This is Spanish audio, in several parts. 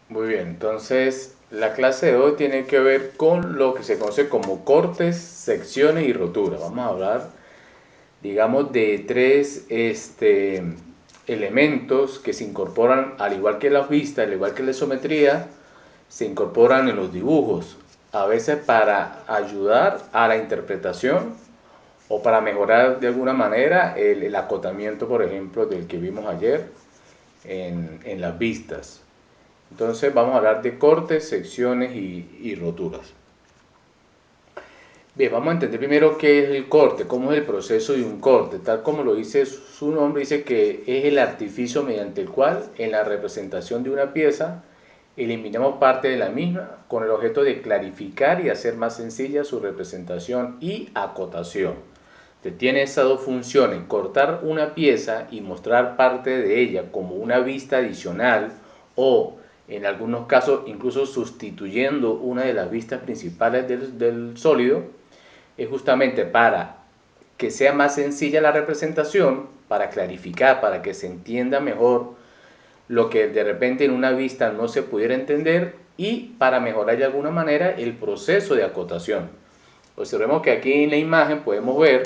Muy bien, entonces la clase de hoy tiene que ver con lo que se conoce como cortes, secciones y roturas. Vamos a hablar, digamos, de tres elementos que se incorporan, al igual que las vistas, al igual que la isometría, se incorporan en los dibujos, a veces para ayudar a la interpretación o para mejorar de alguna manera el acotamiento, por ejemplo, del que vimos ayer en las vistas. Entonces vamos a hablar de cortes, secciones y roturas. Bien, vamos a entender primero qué es el corte, cómo es el proceso de un corte. Tal como lo dice su nombre, dice que es el artificio mediante el cual en la representación de una pieza eliminamos parte de la misma con el objeto de clarificar y hacer más sencilla su representación y acotación. Tiene esas dos funciones, cortar una pieza y mostrar parte de ella como una vista adicional o en algunos casos incluso sustituyendo una de las vistas principales del sólido, es justamente para que sea más sencilla la representación, para clarificar, para que se entienda mejor lo que de repente en una vista no se pudiera entender y para mejorar de alguna manera el proceso de acotación. Observemos que aquí en la imagen podemos ver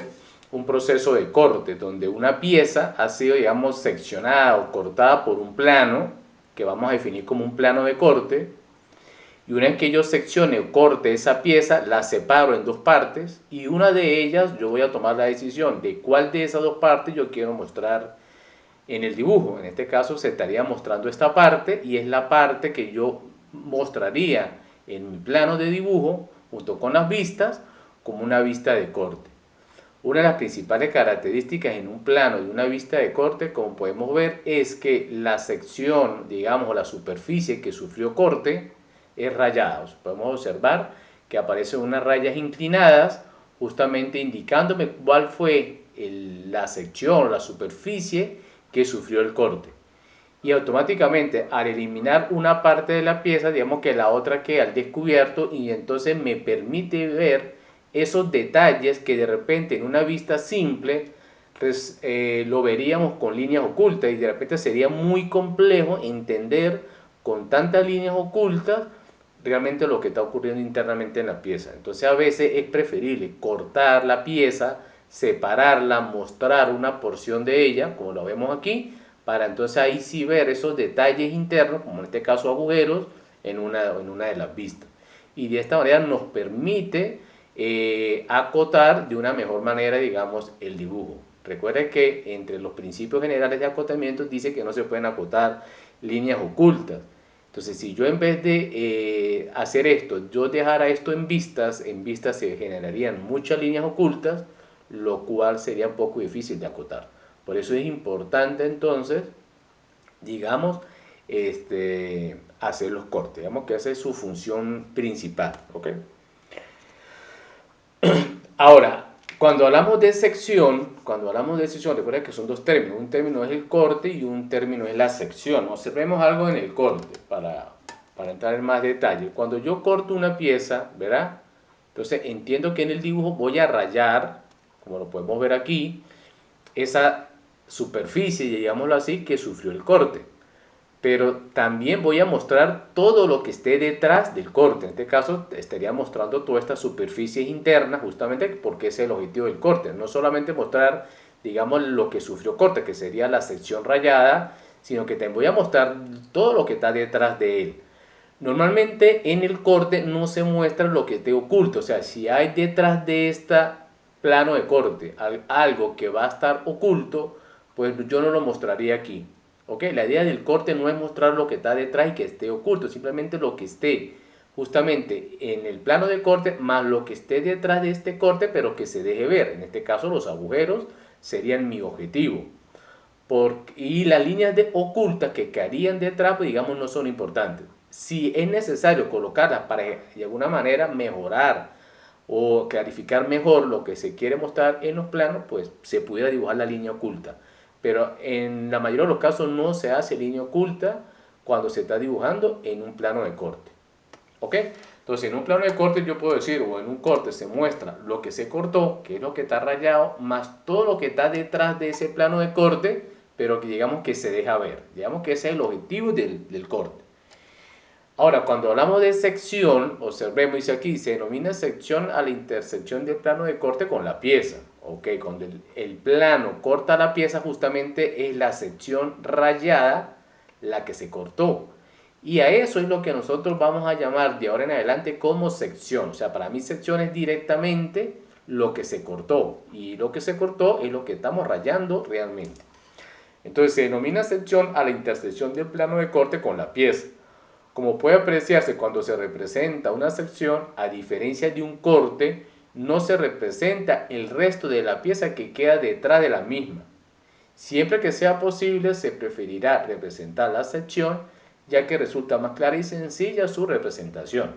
un proceso de corte donde una pieza ha sido, digamos, seccionada o cortada por un plano que vamos a definir como un plano de corte, y una vez que yo seccione o corte esa pieza, la separo en dos partes y una de ellas yo voy a tomar la decisión de cuál de esas dos partes yo quiero mostrar en el dibujo. En este caso se estaría mostrando esta parte y es la parte que yo mostraría en mi plano de dibujo junto con las vistas como una vista de corte. Una de las principales características en un plano de una vista de corte, como podemos ver, es que la sección, digamos, o la superficie que sufrió corte es rayada. Podemos observar que aparecen unas rayas inclinadas, justamente indicándome cuál fue la sección o la superficie que sufrió el corte. Y automáticamente al eliminar una parte de la pieza, digamos que la otra queda al descubierto y entonces me permite ver esos detalles que de repente en una vista simple pues, lo veríamos con líneas ocultas y de repente sería muy complejo entender con tantas líneas ocultas realmente lo que está ocurriendo internamente en la pieza. Entonces a veces es preferible cortar la pieza, separarla, mostrar una porción de ella, como lo vemos aquí, para entonces ahí sí ver esos detalles internos, como en este caso agujeros, en una de las vistas. Y de esta manera nos permite acotar de una mejor manera, digamos, el dibujo. Recuerden que entre los principios generales de acotamiento dice que no se pueden acotar líneas ocultas. Entonces, si yo en vez de hacer esto, yo dejara esto en vistas se generarían muchas líneas ocultas, lo cual sería un poco difícil de acotar. Por eso es importante entonces, digamos, hacer los cortes. Digamos que esa es su función principal. ¿Ok? Ahora, cuando hablamos de sección, recuerda que son dos términos. Un término es el corte y un término es la sección. Observemos algo en el corte para entrar en más detalle. Cuando yo corto una pieza, ¿verdad? Entonces entiendo que en el dibujo voy a rayar, como lo podemos ver aquí, esa superficie, digámoslo así, que sufrió el corte. Pero también voy a mostrar todo lo que esté detrás del corte. En este caso estaría mostrando todas estas superficies internas, justamente porque ese es el objetivo del corte. No solamente mostrar, digamos, lo que sufrió corte, que sería la sección rayada, sino que también voy a mostrar todo lo que está detrás de él. Normalmente en el corte no se muestra lo que esté oculto, o sea, si hay detrás de este plano de corte algo que va a estar oculto, pues yo no lo mostraría aquí. ¿Ok? La idea del corte no es mostrar lo que está detrás y que esté oculto, simplemente lo que esté justamente en el plano de corte más lo que esté detrás de este corte, pero que se deje ver. En este caso los agujeros serían mi objetivo. Y las líneas ocultas que quedarían detrás, pues digamos, no son importantes. Si es necesario colocarlas para de alguna manera mejorar o clarificar mejor lo que se quiere mostrar en los planos, pues se pudiera dibujar la línea oculta. Pero en la mayoría de los casos no se hace línea oculta cuando se está dibujando en un plano de corte. ¿Ok? Entonces en un plano de corte yo puedo decir, o en un corte se muestra lo que se cortó, que es lo que está rayado, más todo lo que está detrás de ese plano de corte, pero que digamos que se deja ver. Digamos que ese es el objetivo del corte. Ahora, cuando hablamos de sección, observemos, dice aquí, se denomina sección a la intersección del plano de corte con la pieza. Ok, cuando el plano corta la pieza, justamente es la sección rayada la que se cortó. Y a eso es lo que nosotros vamos a llamar de ahora en adelante como sección. O sea, para mí sección es directamente lo que se cortó. Y lo que se cortó es lo que estamos rayando realmente. Entonces se denomina sección a la intersección del plano de corte con la pieza. Como puede apreciarse cuando se representa una sección, a diferencia de un corte, no se representa el resto de la pieza que queda detrás de la misma. Siempre que sea posible, se preferirá representar la sección, ya que resulta más clara y sencilla su representación.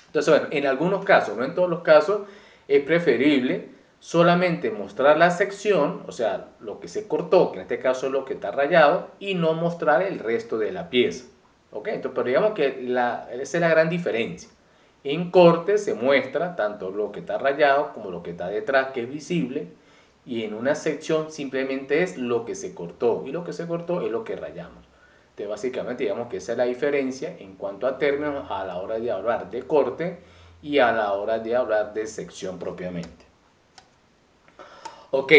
Entonces, bueno, en algunos casos, no en todos los casos, es preferible solamente mostrar la sección, o sea, lo que se cortó, que en este caso es lo que está rayado, y no mostrar el resto de la pieza. ¿Ok? Entonces, pero digamos que esa es la gran diferencia. En corte se muestra tanto lo que está rayado como lo que está detrás, que es visible, y en una sección simplemente es lo que se cortó, y lo que se cortó es lo que rayamos. Entonces, básicamente, digamos que esa es la diferencia en cuanto a términos a la hora de hablar de corte y a la hora de hablar de sección propiamente. Ok,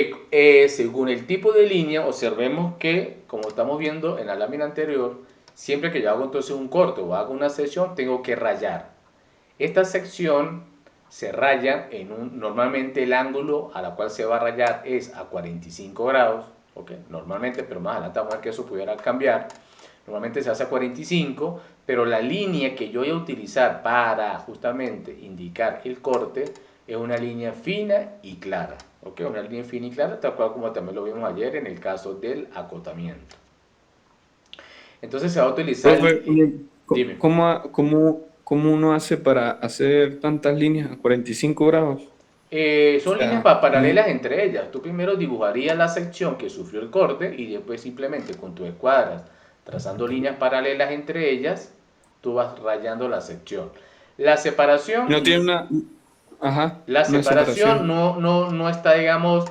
según el tipo de línea, observemos que, como estamos viendo en la lámina anterior, siempre que yo hago entonces un corte o hago una sección, tengo que rayar. Esta sección se raya normalmente el ángulo a la cual se va a rayar es a 45 grados, ok, normalmente, pero más adelante vamos a ver que eso pudiera cambiar. Normalmente se hace a 45, pero la línea que yo voy a utilizar para justamente indicar el corte es una línea fina y clara. ¿Ok? Una línea fina y clara, tal cual como también lo vimos ayer en el caso del acotamiento. Entonces se va a utilizar Profe, dime. ¿cómo uno hace para hacer tantas líneas a 45 grados? O Son líneas sea, paralelas entre ellas. Tú primero dibujarías la sección que sufrió el corte y después simplemente con tus escuadras, trazando líneas paralelas entre ellas, tú vas rayando la sección. La no tiene separación, ajá, la una separación separación. no está, digamos,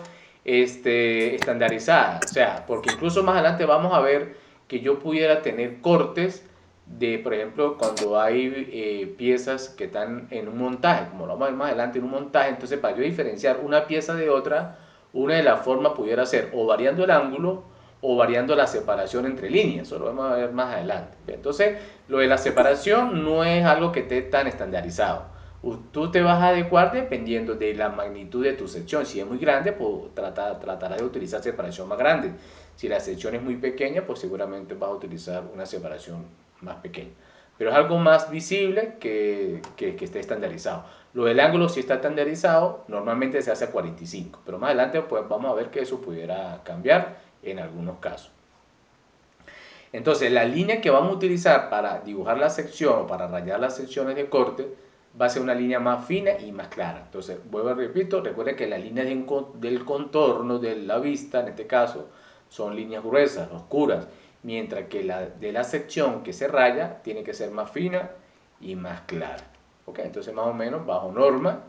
estandarizada. O sea, porque incluso más adelante vamos a ver que yo pudiera tener cortes de, por ejemplo, cuando hay piezas que están en un montaje, como lo vamos a ver más adelante en un montaje, entonces para yo diferenciar una pieza de otra, una de las formas pudiera ser o variando el ángulo o variando la separación entre líneas, eso lo vamos a ver más adelante. Entonces, lo de la separación no es algo que esté tan estandarizado. Tú te vas a adecuar dependiendo de la magnitud de tu sección. Si es muy grande, pues tratarás de utilizar separación más grande. Si la sección es muy pequeña, pues seguramente vas a utilizar una separación más pequeña. Pero es algo más visible que esté estandarizado. Lo del ángulo sí está estandarizado, normalmente se hace a 45, pero más adelante pues vamos a ver que eso pudiera cambiar en algunos casos. Entonces, la línea que vamos a utilizar para dibujar la sección o para rayar las secciones de corte va a ser una línea más fina y más clara. Entonces, vuelvo a repito, recuerden que las líneas del contorno de la vista, en este caso, son líneas gruesas, oscuras, mientras que la de la sección que se raya tiene que ser más fina y más clara. ¿Ok? Entonces, más o menos, bajo norma,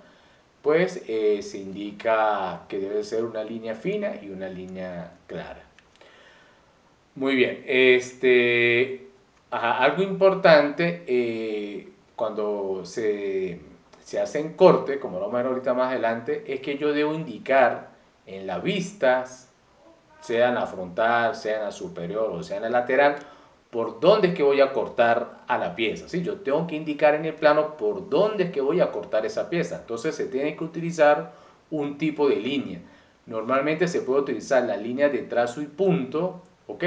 pues se indica que debe ser una línea fina y una línea clara. Muy bien, algo importante cuando se hace en corte, como lo vamos a ver ahorita más adelante, es que yo debo indicar en la vista, sea en la frontal, sea en la superior o sea en la lateral, por dónde es que voy a cortar a la pieza. ¿Sí? Yo tengo que indicar en el plano por dónde es que voy a cortar esa pieza. Entonces se tiene que utilizar un tipo de línea. Normalmente se puede utilizar la línea de trazo y punto, ¿ok?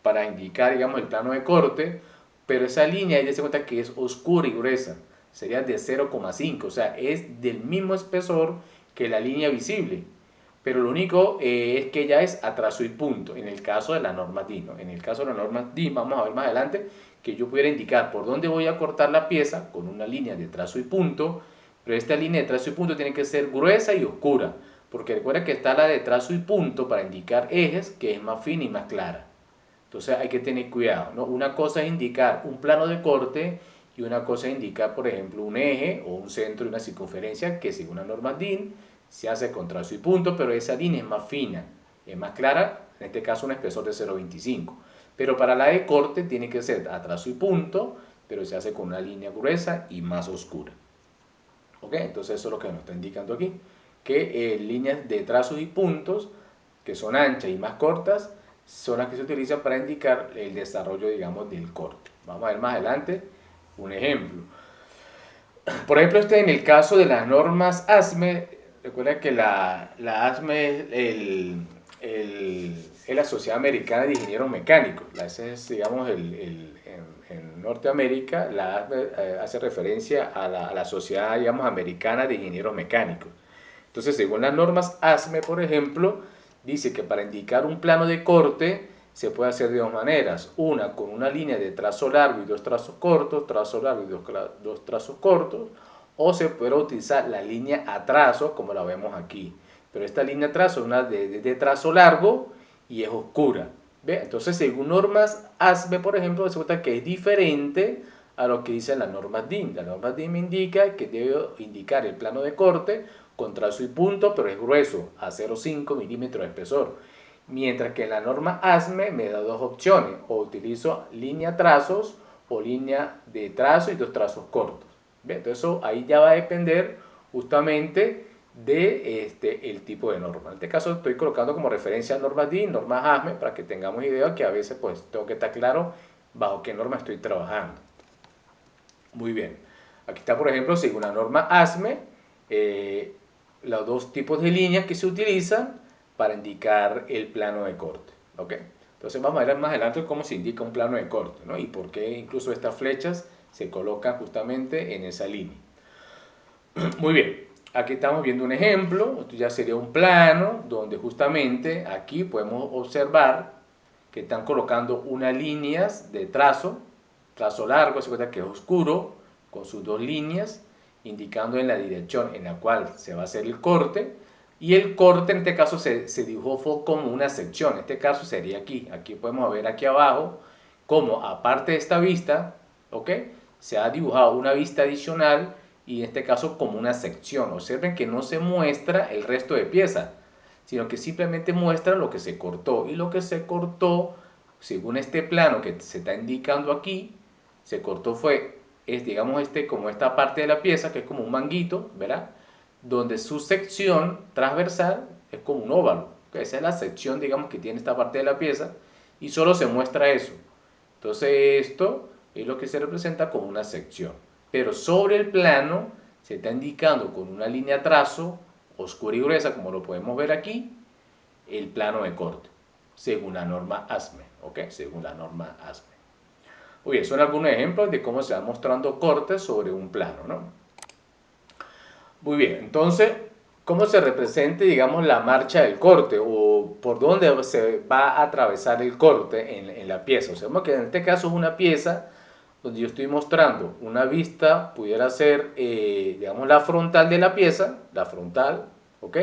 Para indicar, digamos, el plano de corte, pero esa línea, hay que darse cuenta que es oscura y gruesa, sería de 0,5, o sea, es del mismo espesor que la línea visible, pero lo único es que ya es a trazo y punto, en el caso de la norma DIN, ¿no? En el caso de la norma DIN, vamos a ver más adelante, que yo pudiera indicar por dónde voy a cortar la pieza con una línea de trazo y punto, pero esta línea de trazo y punto tiene que ser gruesa y oscura, porque recuerda que está la de trazo y punto para indicar ejes, que es más fina y más clara. Entonces hay que tener cuidado, ¿no? Una cosa es indicar un plano de corte y una cosa es indicar, por ejemplo, un eje o un centro y una circunferencia que según la norma DIN se hace con trazo y punto, pero esa línea es más fina, es más clara, en este caso un espesor de 0,25. Pero para la de corte tiene que ser a trazo y punto pero se hace con una línea gruesa y más oscura. ¿Ok? Entonces eso es lo que nos está indicando aquí, que líneas de trazos y puntos que son anchas y más cortas son las que se utilizan para indicar el desarrollo, digamos, del corte. Vamos a ver más adelante un ejemplo. Por ejemplo, en el caso de las normas ASME, recuerda que la ASME es la Sociedad Americana de Ingenieros Mecánicos. Ese es, digamos, en Norteamérica, la ASME hace referencia a la Sociedad, digamos, Americana de Ingenieros Mecánicos. Entonces, según las normas ASME, por ejemplo, dice que para indicar un plano de corte se puede hacer de dos maneras. Una con una línea de trazo largo y dos trazos cortos, trazo largo y dos trazos cortos, o se puede utilizar la línea a trazo, como la vemos aquí. Pero esta línea a trazo es una de trazo largo y es oscura. ¿Ve? Entonces, según normas ASME, por ejemplo, se cuenta que es diferente a lo que dicen las normas DIN. La norma DIN me indica que debe indicar el plano de corte con trazo y punto, pero es grueso, a 0,5 milímetros de espesor. Mientras que en la norma ASME me da dos opciones, o utilizo línea trazos o línea de trazo y dos trazos cortos. ¿Ve? Entonces eso ahí ya va a depender justamente de el tipo de norma. En este caso estoy colocando como referencia normas DIN, normas ASME, para que tengamos idea que a veces pues tengo que estar claro bajo qué norma estoy trabajando. Muy bien. Aquí está, por ejemplo, según la norma ASME, los dos tipos de líneas que se utilizan para indicar el plano de corte. ¿Ok? Entonces vamos a ver más adelante cómo se indica un plano de corte, ¿no? Y por qué incluso estas flechas se colocan justamente en esa línea. Muy bien, aquí estamos viendo un ejemplo, esto ya sería un plano donde justamente aquí podemos observar que están colocando unas líneas de trazo largo, se cuenta que es oscuro, con sus dos líneas, indicando en la dirección en la cual se va a hacer el corte, y el corte en este caso se dibujó como una sección, en este caso sería aquí podemos ver aquí abajo, como aparte de esta vista, ¿ok? Se ha dibujado una vista adicional, y en este caso como una sección. Observen que no se muestra el resto de pieza, sino que simplemente muestra lo que se cortó, y lo que se cortó, según este plano que se está indicando aquí, se cortó digamos, como esta parte de la pieza, que es como un manguito, ¿verdad? Donde su sección transversal es como un óvalo. Esa es la sección, digamos, que tiene esta parte de la pieza, y solo se muestra eso. Entonces esto es lo que se representa como una sección. Pero sobre el plano se está indicando con una línea trazo oscura y gruesa, como lo podemos ver aquí, el plano de corte, según la norma ASME, ¿ok? Según la norma ASME. Muy bien, son algunos ejemplos de cómo se van mostrando cortes sobre un plano, ¿no? Muy bien, entonces, ¿cómo se representa, digamos, la marcha del corte o por dónde se va a atravesar el corte en la pieza? O sea, que en este caso es una pieza donde yo estoy mostrando una vista, pudiera ser, digamos, la frontal de la pieza, la frontal, ¿ok?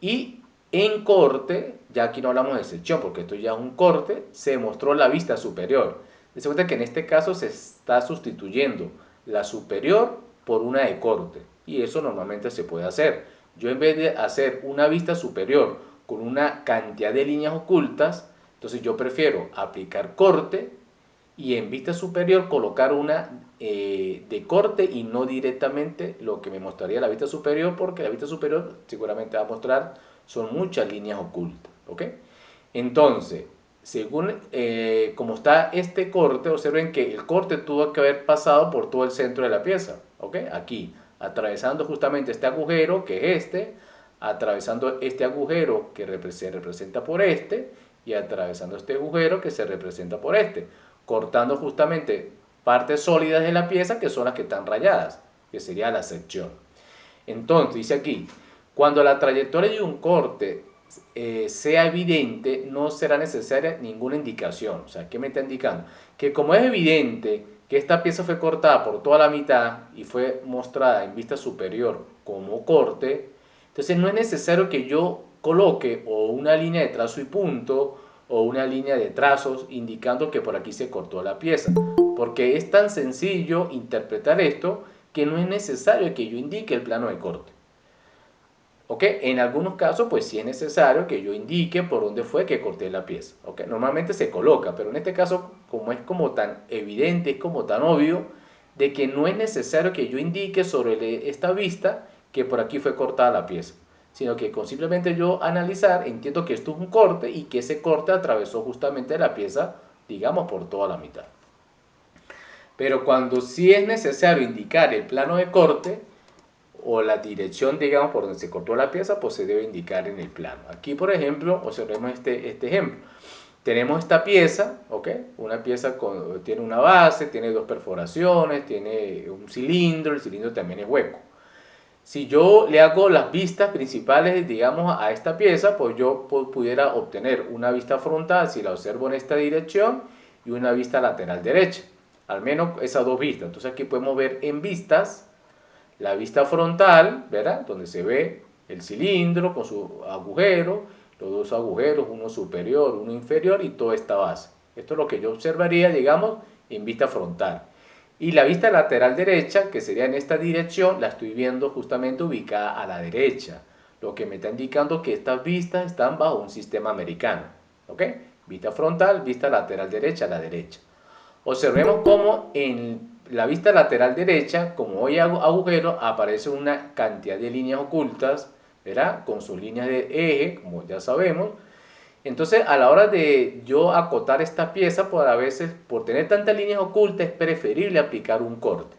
Y en corte, ya aquí no hablamos de sección porque esto ya es un corte, se mostró la vista superior. Se cuenta que en este caso se está sustituyendo la superior por una de corte, y eso normalmente se puede hacer. Yo, en vez de hacer una vista superior con una cantidad de líneas ocultas, entonces yo prefiero aplicar corte y en vista superior colocar una de corte y no directamente lo que me mostraría la vista superior, porque la vista superior seguramente va a mostrar son muchas líneas ocultas. ¿Ok? Entonces, según como está este corte, observen que el corte tuvo que haber pasado por todo el centro de la pieza. ¿Ok? Aquí, atravesando justamente este agujero, que es atravesando este agujero que se representa por y atravesando este agujero que se representa por cortando justamente partes sólidas de la pieza, que son las que están rayadas, que sería la sección. Entonces, dice aquí, cuando la trayectoria de un corte sea evidente, no será necesaria ninguna indicación. O sea, ¿qué me está indicando? Que como es evidente que esta pieza fue cortada por toda la mitad y fue mostrada en vista superior como corte, entonces no es necesario que yo coloque o una línea de trazo y punto o una línea de trazos indicando que por aquí se cortó la pieza, porque es tan sencillo interpretar esto que no es necesario que yo indique el plano de corte. ¿Ok? En algunos casos, pues sí es necesario que yo indique por dónde fue que corté la pieza. ¿Ok? Normalmente se coloca, pero en este caso, como es como tan evidente, es como tan obvio, de que no es necesario que yo indique sobre esta vista que por aquí fue cortada la pieza, sino que con simplemente yo analizar, entiendo que esto es un corte y que ese corte atravesó justamente la pieza, digamos, por toda la mitad. Pero cuando sí es necesario indicar el plano de corte o la dirección, digamos, por donde se cortó la pieza, pues se debe indicar en el plano. Aquí, por ejemplo, observemos este ejemplo. Tenemos esta pieza, ¿ok? Una pieza tiene una base, tiene dos perforaciones, tiene un cilindro, el cilindro también es hueco. Si yo le hago las vistas principales, digamos, a esta pieza, pues yo pudiera obtener una vista frontal si la observo en esta dirección y una vista lateral derecha. Al menos esas dos vistas. Entonces aquí podemos ver en vistas la vista frontal, ¿verdad? Donde se ve el cilindro con su agujero, los dos agujeros, uno superior, uno inferior y toda esta base. Esto es lo que yo observaría, digamos, en vista frontal. Y la vista lateral derecha, que sería en esta dirección, la estoy viendo justamente ubicada a la derecha, lo que me está indicando que estas vistas están bajo un sistema americano. ¿Ok? Vista frontal, vista lateral derecha a la derecha. Observemos cómo en la vista lateral derecha, como hay agujero, aparece una cantidad de líneas ocultas, ¿verdad? Con sus líneas de eje, como ya sabemos. Entonces, a la hora de yo acotar esta pieza, pues a veces, por tener tantas líneas ocultas, es preferible aplicar un corte.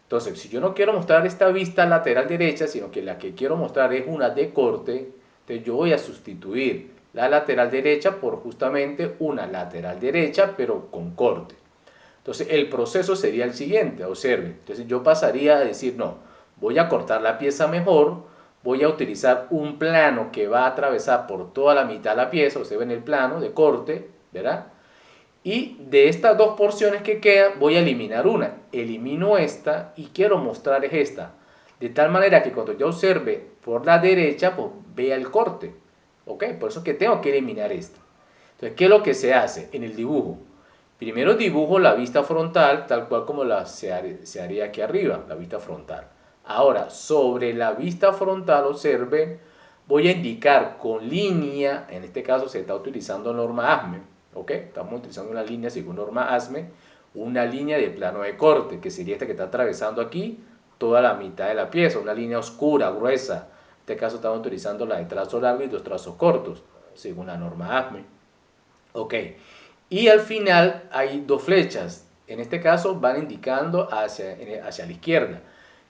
Entonces, si yo no quiero mostrar esta vista lateral derecha, sino que la que quiero mostrar es una de corte, entonces yo voy a sustituir la lateral derecha por justamente una lateral derecha, pero con corte. Entonces, el proceso sería el siguiente, observe. Entonces, yo pasaría a decir, no, voy a cortar la pieza mejor, voy a utilizar un plano que va a atravesar por toda la mitad de la pieza, observen el plano de corte, ¿verdad? Y de estas dos porciones que quedan, voy a eliminar una. Elimino esta y quiero mostrar esta. De tal manera que cuando yo observe por la derecha, pues vea el corte. ¿Ok? Por eso que tengo que eliminar esta. Entonces, ¿qué es lo que se hace en el dibujo? Primero dibujo la vista frontal, tal cual como se haría aquí arriba, la vista frontal. Ahora, sobre la vista frontal, observen, voy a indicar con línea, en este caso se está utilizando norma ASME, ¿ok? Estamos utilizando una línea según norma ASME, una línea de plano de corte, que sería esta que está atravesando aquí toda la mitad de la pieza, una línea oscura, gruesa. En este caso estamos utilizando la de trazo largo y los trazos cortos, según la norma ASME. Ok, y al final hay dos flechas. En este caso van indicando hacia la izquierda.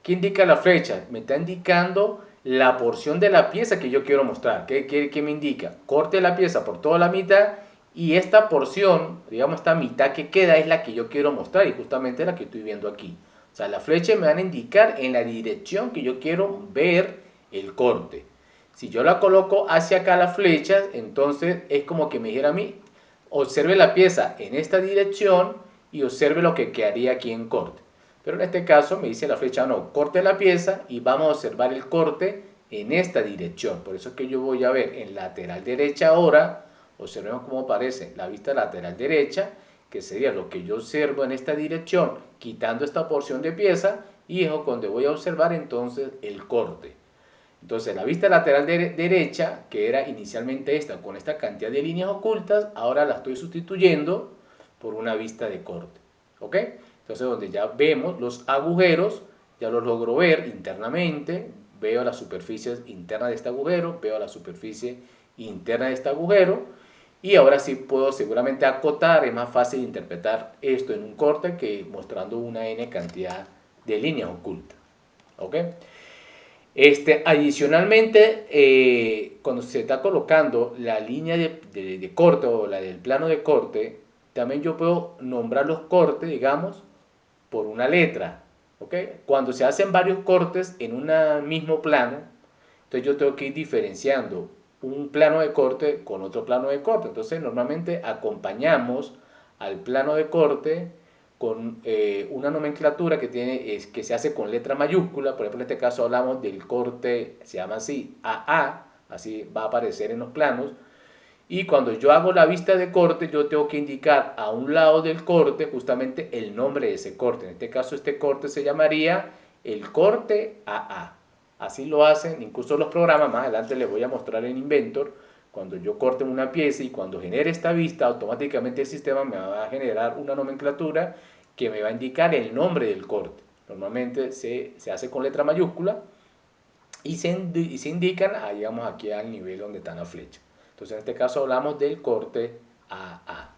¿Qué indica la flecha? Me está indicando la porción de la pieza que yo quiero mostrar. ¿Qué me indica? Corte la pieza por toda la mitad y esta porción, digamos esta mitad que queda es la que yo quiero mostrar y justamente la que estoy viendo aquí. O sea, las flechas me van a indicar en la dirección que yo quiero ver el corte. Si yo la coloco hacia acá las flechas, entonces es como que me dijera a mí, observe la pieza en esta dirección y observe lo que quedaría aquí en corte. Pero en este caso me dice la flecha, no, corte la pieza y vamos a observar el corte en esta dirección. Por eso es que yo voy a ver en lateral derecha ahora, observemos cómo aparece la vista lateral derecha, que sería lo que yo observo en esta dirección, quitando esta porción de pieza, y es donde voy a observar entonces el corte. Entonces la vista lateral derecha, que era inicialmente esta con esta cantidad de líneas ocultas, ahora la estoy sustituyendo por una vista de corte. ¿Ok? Entonces donde ya vemos los agujeros, ya los logro ver internamente, veo las superficies internas de este agujero, veo la superficie interna de este agujero, y ahora sí puedo seguramente acotar, es más fácil interpretar esto en un corte que mostrando una n cantidad de líneas ocultas. ¿Ok? Adicionalmente, cuando se está colocando la línea de corte o la del plano de corte, también yo puedo nombrar los cortes, digamos, por una letra. ¿Ok? Cuando se hacen varios cortes en un mismo plano, entonces yo tengo que ir diferenciando un plano de corte con otro plano de corte. Entonces normalmente acompañamos al plano de corte con una nomenclatura que se hace con letra mayúscula. Por ejemplo, en este caso hablamos del corte, se llama así, AA, así va a aparecer en los planos. Y cuando yo hago la vista de corte, yo tengo que indicar a un lado del corte justamente el nombre de ese corte. En este caso, este corte se llamaría el corte AA. Así lo hacen incluso los programas, más adelante les voy a mostrar en Inventor, Cuando yo corte una pieza y cuando genere esta vista, automáticamente el sistema me va a generar una nomenclatura que me va a indicar el nombre del corte. Normalmente se hace con letra mayúscula y se indican, digamos, aquí al nivel donde está la flecha. Entonces en este caso hablamos del corte AA.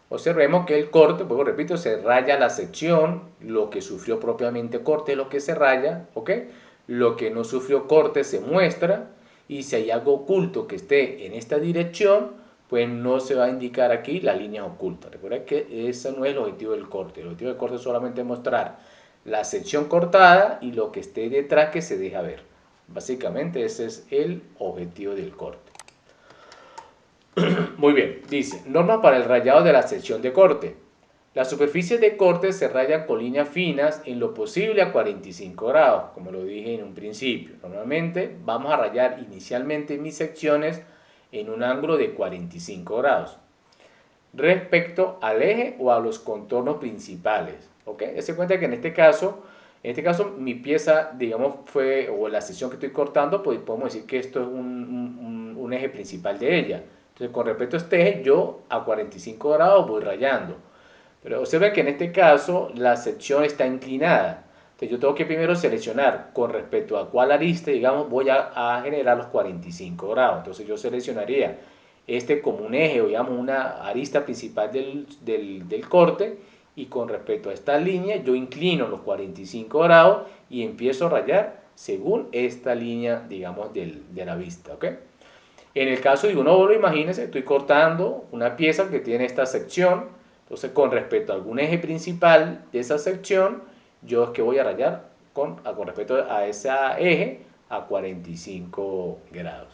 Observemos que el corte, pues repito, se raya la sección, lo que sufrió propiamente corte es lo que se raya, ¿ok? Lo que no sufrió corte se muestra, y si hay algo oculto que esté en esta dirección, pues no se va a indicar aquí las líneas ocultas. Recuerda que ese no es el objetivo del corte. El objetivo del corte es solamente mostrar la sección cortada y lo que esté detrás que se deja ver. Básicamente ese es el objetivo del corte. Muy bien, dice, normas para el rayado de la sección de corte. Las superficies de corte se rayan con líneas finas en lo posible a 45 grados, como lo dije en un principio. Normalmente vamos a rayar inicialmente mis secciones en un ángulo de 45 grados respecto al eje o a los contornos principales. ¿Ok? Se cuenta que en este caso mi pieza, digamos, o la sección que estoy cortando, pues podemos decir que esto es un eje principal de ella. Entonces, con respecto a este eje, yo a 45 grados voy rayando. Pero observen que en este caso la sección está inclinada. Entonces yo tengo que primero seleccionar con respecto a cuál arista, digamos, voy a generar los 45 grados. Entonces yo seleccionaría este como un eje o digamos una arista principal del corte, y con respecto a esta línea yo inclino los 45 grados y empiezo a rayar según esta línea, digamos, de la vista. ¿Ok? En el caso de un óvulo, imagínense, estoy cortando una pieza que tiene esta sección, entonces con respecto a algún eje principal de esa sección, yo es que voy a rayar con respecto a ese eje a 45 grados.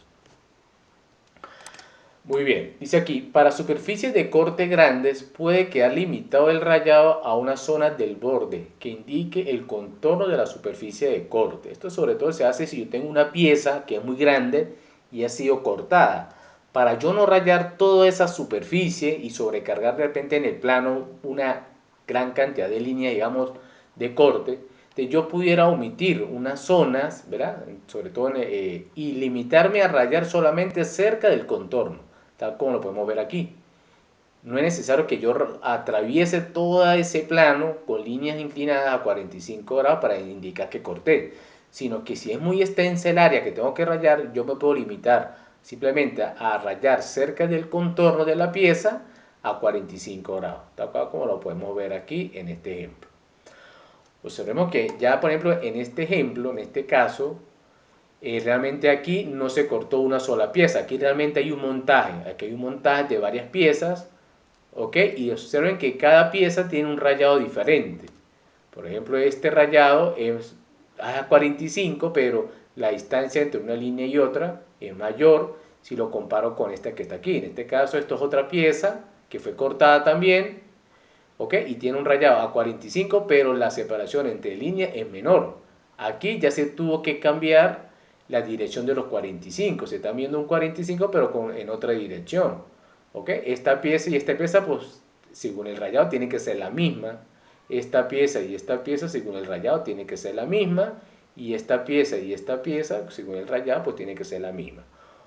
Muy bien, dice aquí, para superficies de corte grandes puede quedar limitado el rayado a una zona del borde que indique el contorno de la superficie de corte. Esto sobre todo se hace si yo tengo una pieza que es muy grande y ha sido cortada. Para yo no rayar toda esa superficie y sobrecargar de repente en el plano una gran cantidad de líneas, digamos, de corte, yo pudiera omitir unas zonas, ¿verdad? Sobre todo, y limitarme a rayar solamente cerca del contorno, tal como lo podemos ver aquí. No es necesario que yo atraviese todo ese plano con líneas inclinadas a 45 grados para indicar que corté, sino que si es muy extensa el área que tengo que rayar, yo me puedo limitar simplemente a rayar cerca del contorno de la pieza a 45 grados, tal cual como lo podemos ver aquí en este ejemplo. Observemos que ya, por ejemplo, en este ejemplo, en este caso, realmente aquí no se cortó una sola pieza, aquí realmente hay un montaje, aquí hay un montaje de varias piezas, ¿ok? Y observen que cada pieza tiene un rayado diferente. Por ejemplo, este rayado es a 45, pero la distancia entre una línea y otra es mayor si lo comparo con esta que está aquí. En este caso, esto es otra pieza que fue cortada también, ¿ok? Y tiene un rayado a 45, pero la separación entre líneas es menor. Aquí ya se tuvo que cambiar la dirección de los 45. Se está viendo un 45, pero en otra dirección. ¿Ok? Esta pieza y esta pieza, pues, según el rayado, tiene que ser la misma. Esta pieza y esta pieza, según el rayado, tiene que ser la misma. Y esta pieza y esta pieza, según el rayado, pues tiene que ser la misma.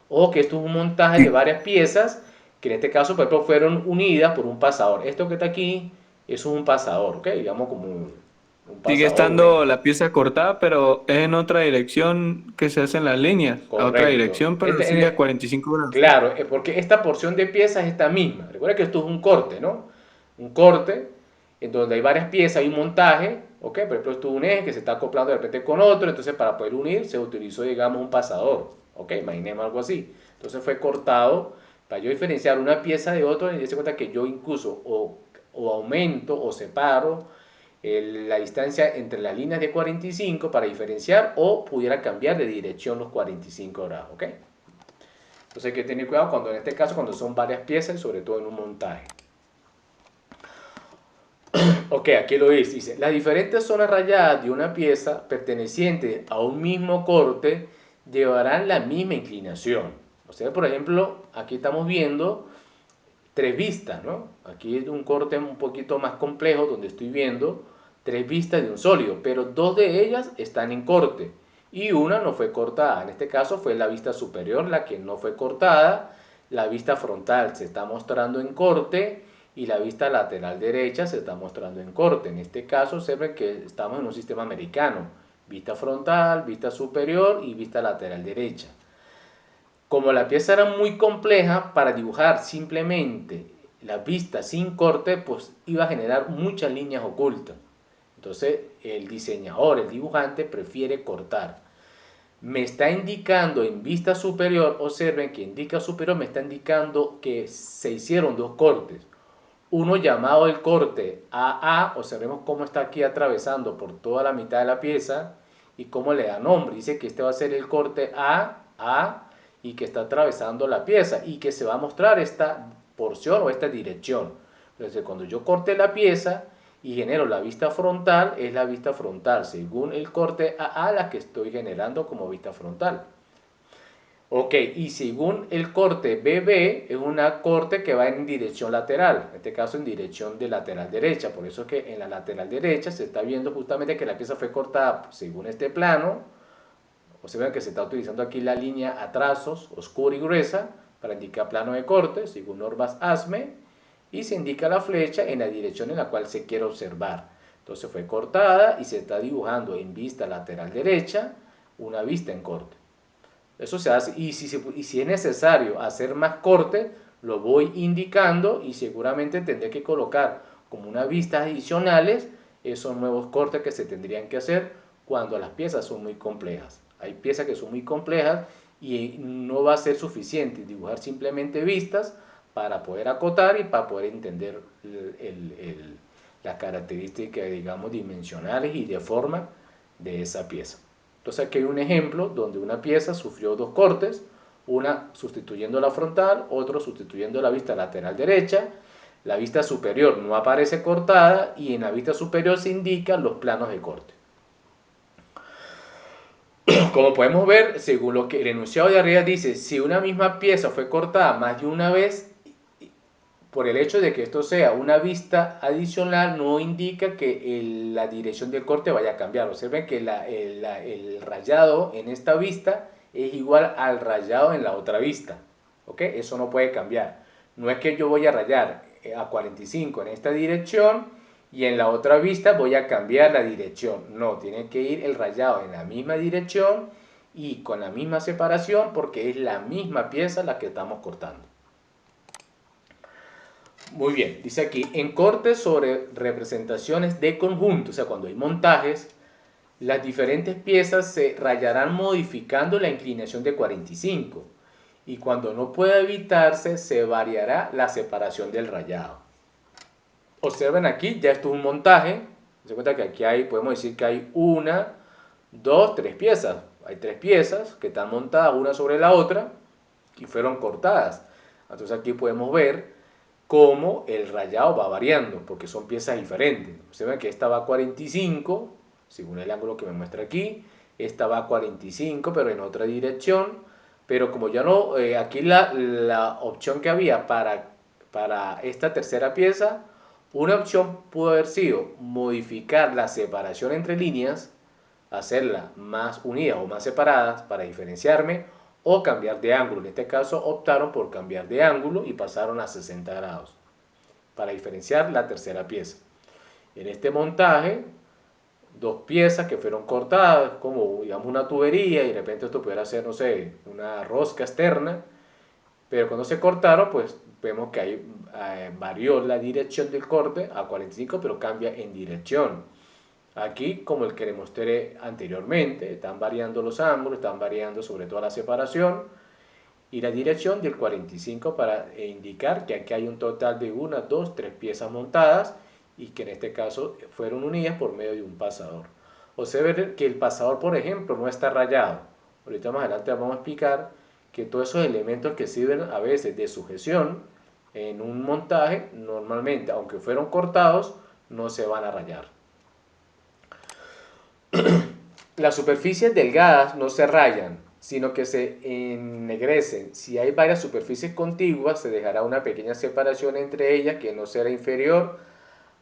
O que esto es un montaje de varias piezas que en este caso, por ejemplo, fueron unidas por un pasador. Esto que está aquí es un pasador, ¿ok? Digamos como un Sigue pasador, estando la pieza cortada, pero es en otra dirección que se hacen las líneas, a otra correcto. dirección, pero sigue a 45 grados. Claro, porque esta porción de piezas es esta misma. Recuerda que esto es un corte, ¿no? Un corte en donde hay varias piezas, hay un montaje, ¿ok? Por ejemplo, esto es un eje que se está acoplando de repente con otro, entonces para poder unir se utilizó, digamos, un pasador, ¿ok? Imaginemos algo así. Entonces fue cortado para yo diferenciar una pieza de otra, y darse cuenta que yo incluso o aumento o separo la distancia entre las líneas de 45 para diferenciar, o pudiera cambiar de dirección los 45 grados, ¿ok? Entonces hay que tener cuidado cuando, en este caso, cuando son varias piezas y sobre todo en un montaje. Ok, aquí lo dice, las diferentes zonas rayadas de una pieza perteneciente a un mismo corte llevarán la misma inclinación. O sea, por ejemplo, aquí estamos viendo tres vistas, ¿no? Aquí es un corte un poquito más complejo donde estoy viendo tres vistas de un sólido, pero dos de ellas están en corte y una no fue cortada. En este caso fue la vista superior la que no fue cortada, la vista frontal se está mostrando en corte y la vista lateral derecha se está mostrando en corte. En este caso observen que estamos en un sistema americano, vista frontal, vista superior y vista lateral derecha. Como la pieza era muy compleja, para dibujar simplemente la vista sin corte, pues iba a generar muchas líneas ocultas. Entonces el diseñador, el dibujante, prefiere cortar. Me está indicando en vista superior, observen que en vista superior me está indicando que se hicieron dos cortes. Uno llamado el corte AA, observemos cómo está aquí atravesando por toda la mitad de la pieza y cómo le da nombre. Dice que este va a ser el corte A y que está atravesando la pieza y que se va a mostrar esta porción o esta dirección. Entonces cuando yo corte la pieza y genero la vista frontal, es la vista frontal según el corte AA la que estoy generando como vista frontal. Ok, y según el corte BB, es una corte que va en dirección lateral, en este caso en dirección de lateral derecha, por eso es que en la lateral derecha se está viendo justamente que la pieza fue cortada según este plano, observen que se está utilizando aquí la línea a trazos oscura y gruesa para indicar plano de corte, según normas ASME, y se indica la flecha en la dirección en la cual se quiere observar. Entonces fue cortada y se está dibujando en vista lateral derecha una vista en corte. Eso se hace y si es necesario hacer más corte, lo voy indicando y seguramente tendré que colocar como unas vistas adicionales esos nuevos cortes que se tendrían que hacer cuando las piezas son muy complejas. Hay piezas que son muy complejas y no va a ser suficiente dibujar simplemente vistas para poder acotar y para poder entender las características, digamos, dimensionales y de forma de esa pieza. Entonces aquí hay un ejemplo donde una pieza sufrió dos cortes, una sustituyendo la frontal, otro sustituyendo la vista lateral derecha. La vista superior no aparece cortada y en la vista superior se indican los planos de corte. Como podemos ver, según lo que el enunciado de arriba dice, si una misma pieza fue cortada más de una vez, por el hecho de que esto sea una vista adicional, no indica que la dirección del corte vaya a cambiar. Observen que el rayado en esta vista es igual al rayado en la otra vista. ¿Ok? Eso no puede cambiar. No es que yo voy a rayar a 45 en esta dirección y en la otra vista voy a cambiar la dirección. No, tiene que ir el rayado en la misma dirección y con la misma separación porque es la misma pieza la que estamos cortando. Muy bien, dice aquí, en cortes sobre representaciones de conjunto, o sea, cuando hay montajes, las diferentes piezas se rayarán modificando la inclinación de 45 y cuando no pueda evitarse se variará la separación del rayado. Observen aquí, ya esto es un montaje, se cuenta que aquí hay, podemos decir que hay una, dos, tres piezas. Hay tres piezas que están montadas una sobre la otra y fueron cortadas. Entonces aquí podemos ver cómo el rayado va variando, porque son piezas diferentes. Observen que esta va a 45, según el ángulo que me muestra aquí, esta va a 45, pero en otra dirección, pero como ya no, aquí la opción que había para esta tercera pieza, una opción pudo haber sido modificar la separación entre líneas, hacerla más unidas o más separadas para diferenciarme, o cambiar de ángulo. En este caso optaron por cambiar de ángulo y pasaron a 60 grados para diferenciar la tercera pieza. En este montaje, dos piezas que fueron cortadas, como digamos una tubería, y de repente esto pudiera ser, no sé, una rosca externa, pero cuando se cortaron, pues vemos que ahí varió la dirección del corte a 45, pero cambia en dirección. Aquí, como el que le mostré anteriormente, están variando los ángulos, están variando sobre todo la separación y la dirección del 45 para indicar que aquí hay un total de una, dos, tres piezas montadas y que en este caso fueron unidas por medio de un pasador. Observen que el pasador, por ejemplo, no está rayado. Ahorita más adelante vamos a explicar que todos esos elementos que sirven a veces de sujeción en un montaje, normalmente, aunque fueron cortados, no se van a rayar. Las superficies delgadas no se rayan, sino que se ennegrecen. Si hay varias superficies contiguas, se dejará una pequeña separación entre ellas que no será inferior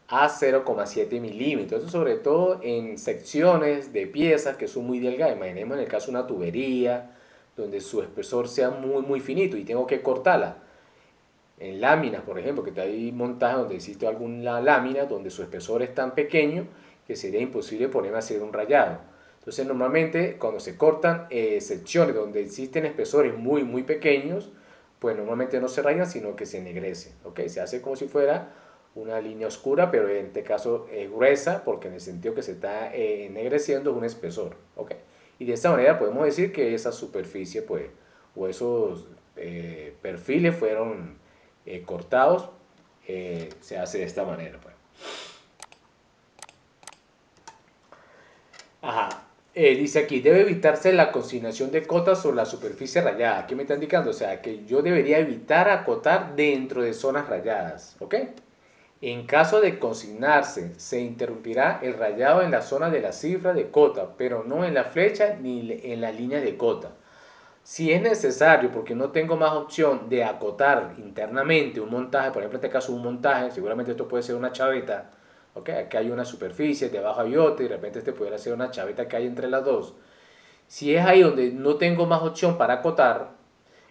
a 0,7 milímetros. Eso sobre todo en secciones de piezas que son muy delgadas. Imaginemos en el caso de una tubería, donde su espesor sea muy finito y tengo que cortarla. En láminas, por ejemplo, que hay montajes donde existe alguna lámina donde su espesor es tan pequeño que sería imposible ponerme a hacer un rayado. Entonces, normalmente cuando se cortan secciones donde existen espesores muy pequeños, pues normalmente no se rayan, sino que se ennegrecen, ¿ok? Se hace como si fuera una línea oscura, pero en este caso es gruesa, porque en el sentido que se está ennegreciendo es un espesor, ¿ok? Y de esta manera podemos decir que esa superficie, pues, o esos perfiles fueron cortados, se hace de esta manera, pues. Ajá. Dice aquí, debe evitarse la consignación de cotas sobre la superficie rayada. ¿Qué me está indicando? O sea, que yo debería evitar acotar dentro de zonas rayadas. ¿Ok? En caso de consignarse, se interrumpirá el rayado en la zona de la cifra de cota, pero no en la flecha ni en la línea de cota. Si es necesario, porque no tengo más opción de acotar internamente un montaje, por ejemplo, en este caso un montaje, seguramente esto puede ser una chaveta, ¿ok? Aquí hay una superficie, debajo hay otra, y de repente este pudiera ser una chaveta que hay entre las dos. Si es ahí donde no tengo más opción para acotar,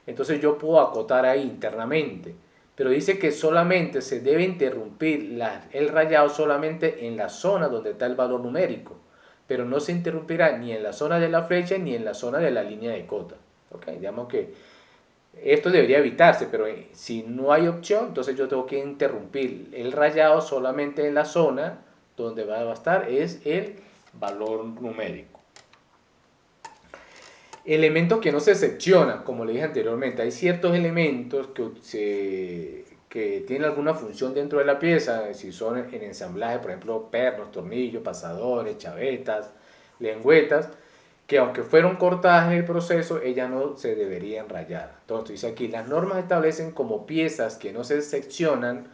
entonces yo puedo acotar ahí internamente. Pero dice que solamente se debe interrumpir el rayado solamente en la zona donde está el valor numérico, pero no se interrumpirá ni en la zona de la flecha ni en la zona de la línea de cota. ¿Okay? Digamos que esto debería evitarse, pero si no hay opción, entonces yo tengo que interrumpir el rayado solamente en la zona donde va a estar es el valor numérico. Elementos que no se seccionan, como le dije anteriormente, hay ciertos elementos que tienen alguna función dentro de la pieza, si son en ensamblaje, por ejemplo, pernos, tornillos, pasadores, chavetas, lengüetas, que aunque fueron cortadas en el proceso, ellas no se deberían rayar. Entonces dice aquí, las normas establecen como piezas que no se seccionan,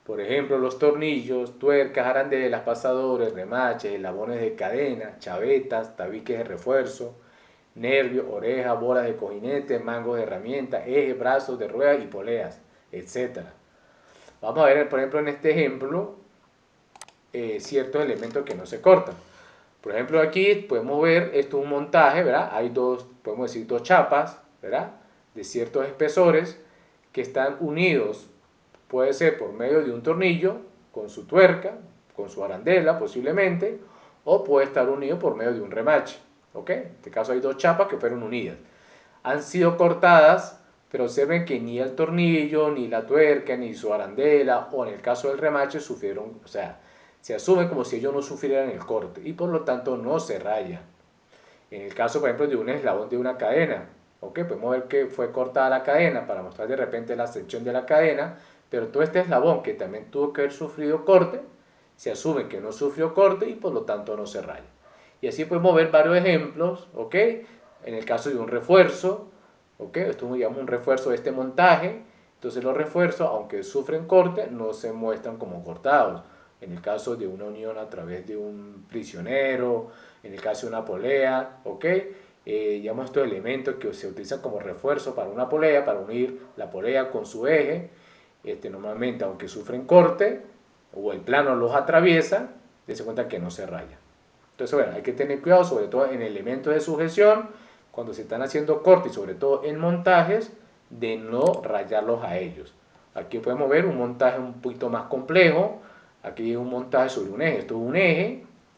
por ejemplo, los tornillos, tuercas, arandelas, pasadores, remaches, eslabones de cadena, chavetas, tabiques de refuerzo, nervios, orejas, bolas de cojinete, mangos de herramientas, ejes, brazos de ruedas y poleas, etc. Vamos a ver, por ejemplo, en este ejemplo, ciertos elementos que no se cortan. Por ejemplo, aquí podemos ver, esto es un montaje, ¿verdad? Hay dos, podemos decir, dos chapas, ¿verdad? De ciertos espesores que están unidos, puede ser por medio de un tornillo, con su tuerca, con su arandela posiblemente, o puede estar unido por medio de un remache, ¿ok? En este caso hay dos chapas que fueron unidas. Han sido cortadas, pero observen que ni el tornillo, ni la tuerca, ni su arandela, o en el caso del remache, sufrieron, o sea, se asume como si ellos no sufrieran el corte y por lo tanto no se raya. En el caso, por ejemplo, de un eslabón de una cadena, ¿ok? Podemos ver que fue cortada la cadena para mostrar de repente la sección de la cadena, pero todo este eslabón que también tuvo que haber sufrido corte, se asume que no sufrió corte y por lo tanto no se raya. Y así podemos ver varios ejemplos, ¿ok? En el caso de un refuerzo, ¿ok? Esto es digamos, un refuerzo de este montaje, entonces los refuerzos, aunque sufren corte, no se muestran como cortados. En el caso de una unión a través de un prisionero, en el caso de una polea, ¿ok? Digamos estos elementos que se utilizan como refuerzo para una polea, para unir la polea con su eje, normalmente aunque sufren corte o el plano los atraviesa, dense cuenta que no se raya. Entonces, bueno, hay que tener cuidado, sobre todo en elementos de sujeción, cuando se están haciendo cortes y sobre todo en montajes, de no rayarlos a ellos. Aquí podemos ver un montaje un poquito más complejo. Aquí es un montaje sobre un eje. Esto es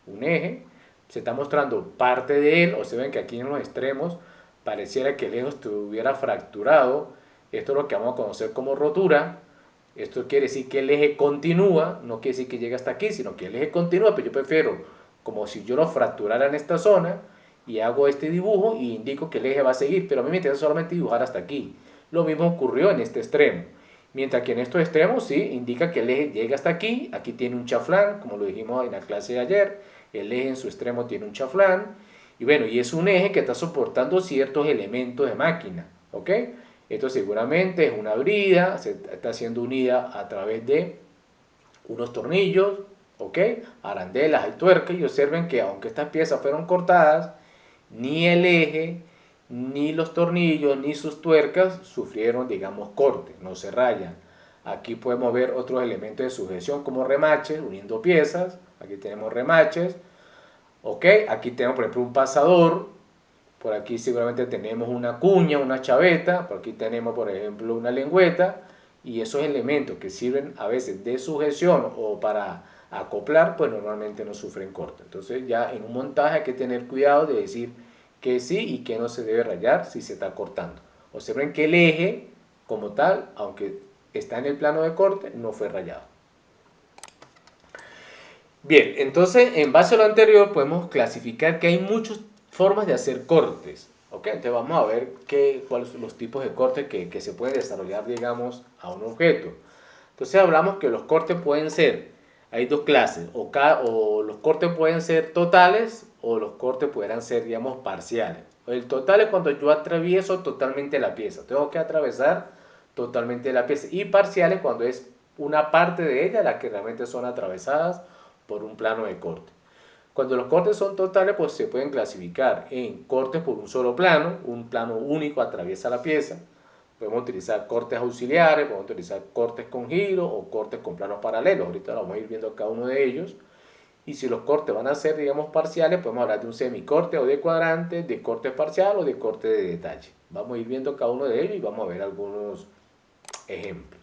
un eje. Se está mostrando parte de él, o se ven que aquí en los extremos pareciera que el eje estuviera fracturado. Esto es lo que vamos a conocer como rotura. Esto quiere decir que el eje continúa, no quiere decir que llegue hasta aquí, sino que el eje continúa, pero yo prefiero como si yo lo fracturara en esta zona y hago este dibujo y indico que el eje va a seguir, pero a mí me interesa solamente dibujar hasta aquí. Lo mismo ocurrió en este extremo. Mientras que en estos extremos sí indica que el eje llega hasta aquí, aquí tiene un chaflán, como lo dijimos en la clase de ayer, el eje en su extremo tiene un chaflán, y bueno, y es un eje que está soportando ciertos elementos de máquina, ¿ok? Esto seguramente es una brida, se está siendo unida a través de unos tornillos, ¿ok? Arandelas y tuercas, y observen que aunque estas piezas fueron cortadas, ni el eje, ni los tornillos, ni sus tuercas sufrieron, digamos, corte, no se rayan. Aquí podemos ver otros elementos de sujeción como remaches, uniendo piezas. Aquí tenemos remaches, ¿ok? Aquí tenemos, por ejemplo, un pasador, Por aquí seguramente tenemos una cuña, una chaveta, por aquí tenemos por ejemplo una lengüeta, y esos elementos que sirven a veces de sujeción o para acoplar, pues normalmente no sufren corte. Entonces ya en un montaje hay que tener cuidado de decir que sí y que no se debe rayar si se está cortando. Observen que el eje como tal, aunque está en el plano de corte, no fue rayado. Bien, entonces en base a lo anterior podemos clasificar que hay muchas formas de hacer cortes. ¿Ok? Entonces vamos a ver cuáles son los tipos de cortes que se pueden desarrollar, digamos, a un objeto. Entonces hablamos que los cortes pueden ser, hay dos clases, o los cortes pueden ser totales o los cortes pueden ser, digamos, parciales. El total es cuando yo atravieso totalmente la pieza, tengo que atravesar totalmente la pieza, y parciales cuando es una parte de ella la que realmente son atravesadas por un plano de corte. Cuando los cortes son totales, pues se pueden clasificar en cortes por un plano único atraviesa la pieza. Podemos utilizar cortes auxiliares, podemos utilizar cortes con giro o cortes con planos paralelos. Ahorita vamos a ir viendo cada uno de ellos. Y si los cortes van a ser, digamos, parciales, podemos hablar de un semicorte o de cuadrante, de corte parcial o de corte de detalle. Vamos a ir viendo cada uno de ellos y vamos a ver algunos ejemplos.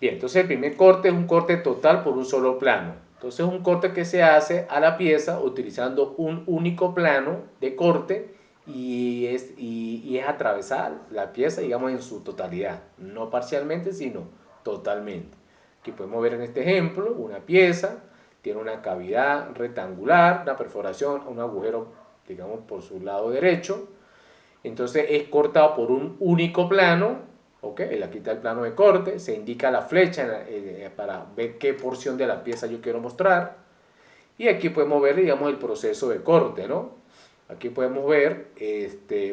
Bien, entonces el primer corte es un corte total por un solo plano. Entonces es un corte que se hace a la pieza utilizando un único plano de corte y es atravesar la pieza, digamos, en su totalidad. No parcialmente, sino totalmente. Aquí podemos ver en este ejemplo una pieza, tiene una cavidad rectangular, una perforación, un agujero, digamos, por su lado derecho. Entonces es cortado por un único plano, ¿ok? Aquí está el plano de corte, se indica la flecha para ver qué porción de la pieza yo quiero mostrar. Y aquí podemos ver, digamos, el proceso de corte, ¿no? Aquí podemos ver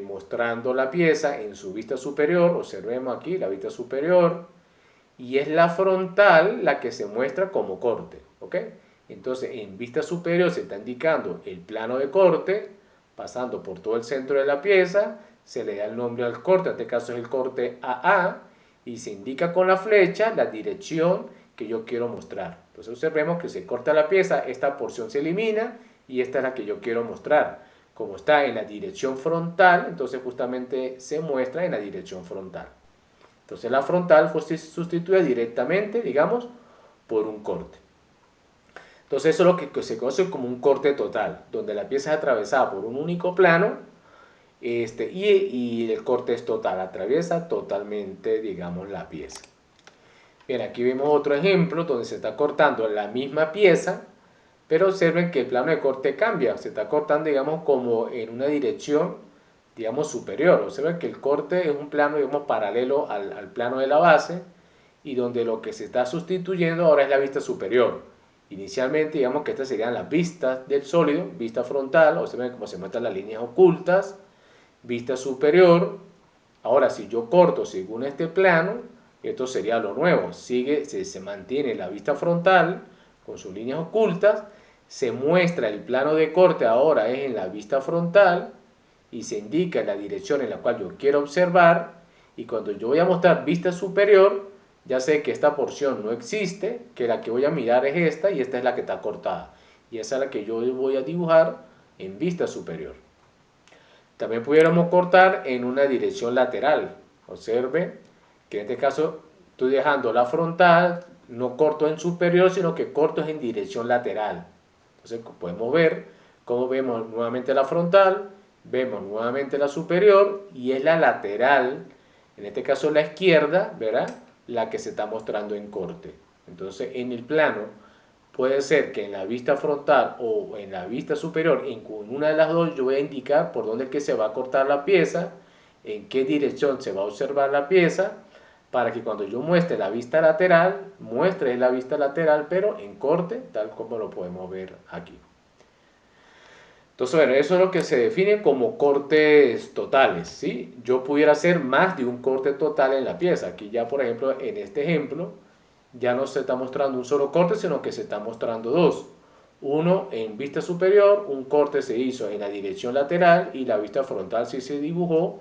mostrando la pieza en su vista superior, observemos aquí la vista superior, y es la frontal la que se muestra como corte, ¿ok? Entonces en vista superior se está indicando el plano de corte, pasando por todo el centro de la pieza, se le da el nombre al corte, en este caso es el corte AA, y se indica con la flecha la dirección que yo quiero mostrar. Entonces observemos que se corta la pieza, esta porción se elimina y esta es la que yo quiero mostrar. Como está en la dirección frontal, entonces justamente se muestra en la dirección frontal. Entonces la frontal fue sustituida directamente, digamos, por un corte. Entonces eso es lo que se conoce como un corte total, donde la pieza es atravesada por un único plano y el corte es total, atraviesa totalmente, digamos, la pieza. Bien, aquí vemos otro ejemplo donde se está cortando la misma pieza, pero observen que el plano de corte cambia, se está cortando, digamos, como en una dirección, digamos, superior. Observen que el corte es un plano, digamos, paralelo al plano de la base, y donde lo que se está sustituyendo ahora es la vista superior. Inicialmente, digamos que estas serían las vistas del sólido, vista frontal, observen cómo se muestran las líneas ocultas, vista superior. Ahora, si yo corto según este plano, esto sería lo nuevo. Se mantiene la vista frontal con sus líneas ocultas, se muestra el plano de corte ahora es en la vista frontal y se indica la dirección en la cual yo quiero observar, y cuando yo voy a mostrar vista superior, ya sé que esta porción no existe, que la que voy a mirar es esta y esta es la que está cortada. Y esa es la que yo voy a dibujar en vista superior. También pudiéramos cortar en una dirección lateral. Observe que en este caso estoy dejando la frontal, no corto en superior, sino que corto en dirección lateral. Entonces podemos ver cómo vemos nuevamente la frontal, vemos nuevamente la superior y es la lateral, en este caso la izquierda, ¿verdad? La que se está mostrando en corte. Entonces en el plano puede ser que en la vista frontal o en la vista superior, en una de las dos, yo voy a indicar por dónde es que se va a cortar la pieza, en qué dirección se va a observar la pieza, para que cuando yo muestre la vista lateral, muestre la vista lateral, pero en corte, tal como lo podemos ver aquí. Entonces, bueno, eso es lo que se define como cortes totales, ¿sí? Yo pudiera hacer más de un corte total en la pieza. Aquí ya, por ejemplo, en este ejemplo, ya no se está mostrando un solo corte, sino que se está mostrando dos. Uno en vista superior, un corte se hizo en la dirección lateral y la vista frontal sí se dibujó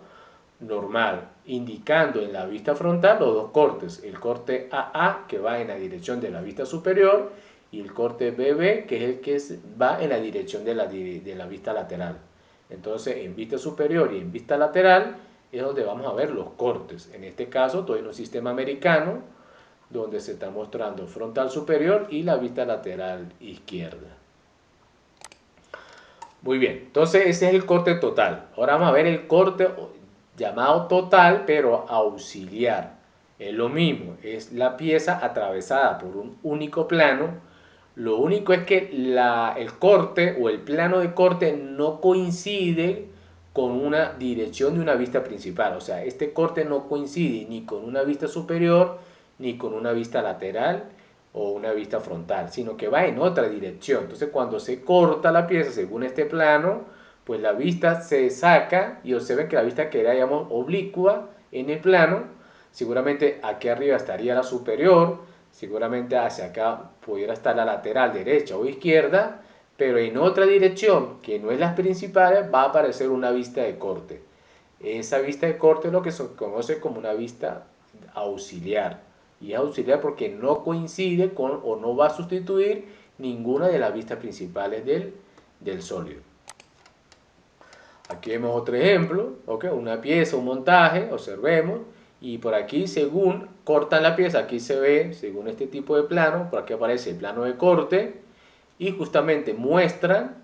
normal, indicando en la vista frontal los dos cortes, el corte AA que va en la dirección de la vista superior y el corte BB que es el que va en la dirección de la vista lateral. Entonces, en vista superior y en vista lateral es donde vamos a ver los cortes. En este caso, estoy en un sistema americano donde se está mostrando frontal superior y la vista lateral izquierda. Muy bien, entonces ese es el corte total. Ahora vamos a ver el corte llamado total, pero auxiliar. Es lo mismo, es la pieza atravesada por un único plano. Lo único es que el corte o el plano de corte no coincide con una dirección de una vista principal. O sea, este corte no coincide ni con una vista superior, ni con una vista lateral o una vista frontal, sino que va en otra dirección. Entonces, cuando se corta la pieza según este plano, pues la vista se saca y observen que la vista que era, digamos, oblicua en el plano, seguramente aquí arriba estaría la superior, seguramente hacia acá pudiera estar la lateral derecha o izquierda, pero en otra dirección, que no es las principales, va a aparecer una vista de corte. Esa vista de corte es lo que se conoce como una vista auxiliar. Y es auxiliar porque no coincide con o no va a sustituir ninguna de las vistas principales del sólido. Aquí vemos otro ejemplo, ¿okay? Una pieza, un montaje, observemos, y por aquí según cortan la pieza, aquí se ve, según este tipo de plano, por aquí aparece el plano de corte, y justamente muestran,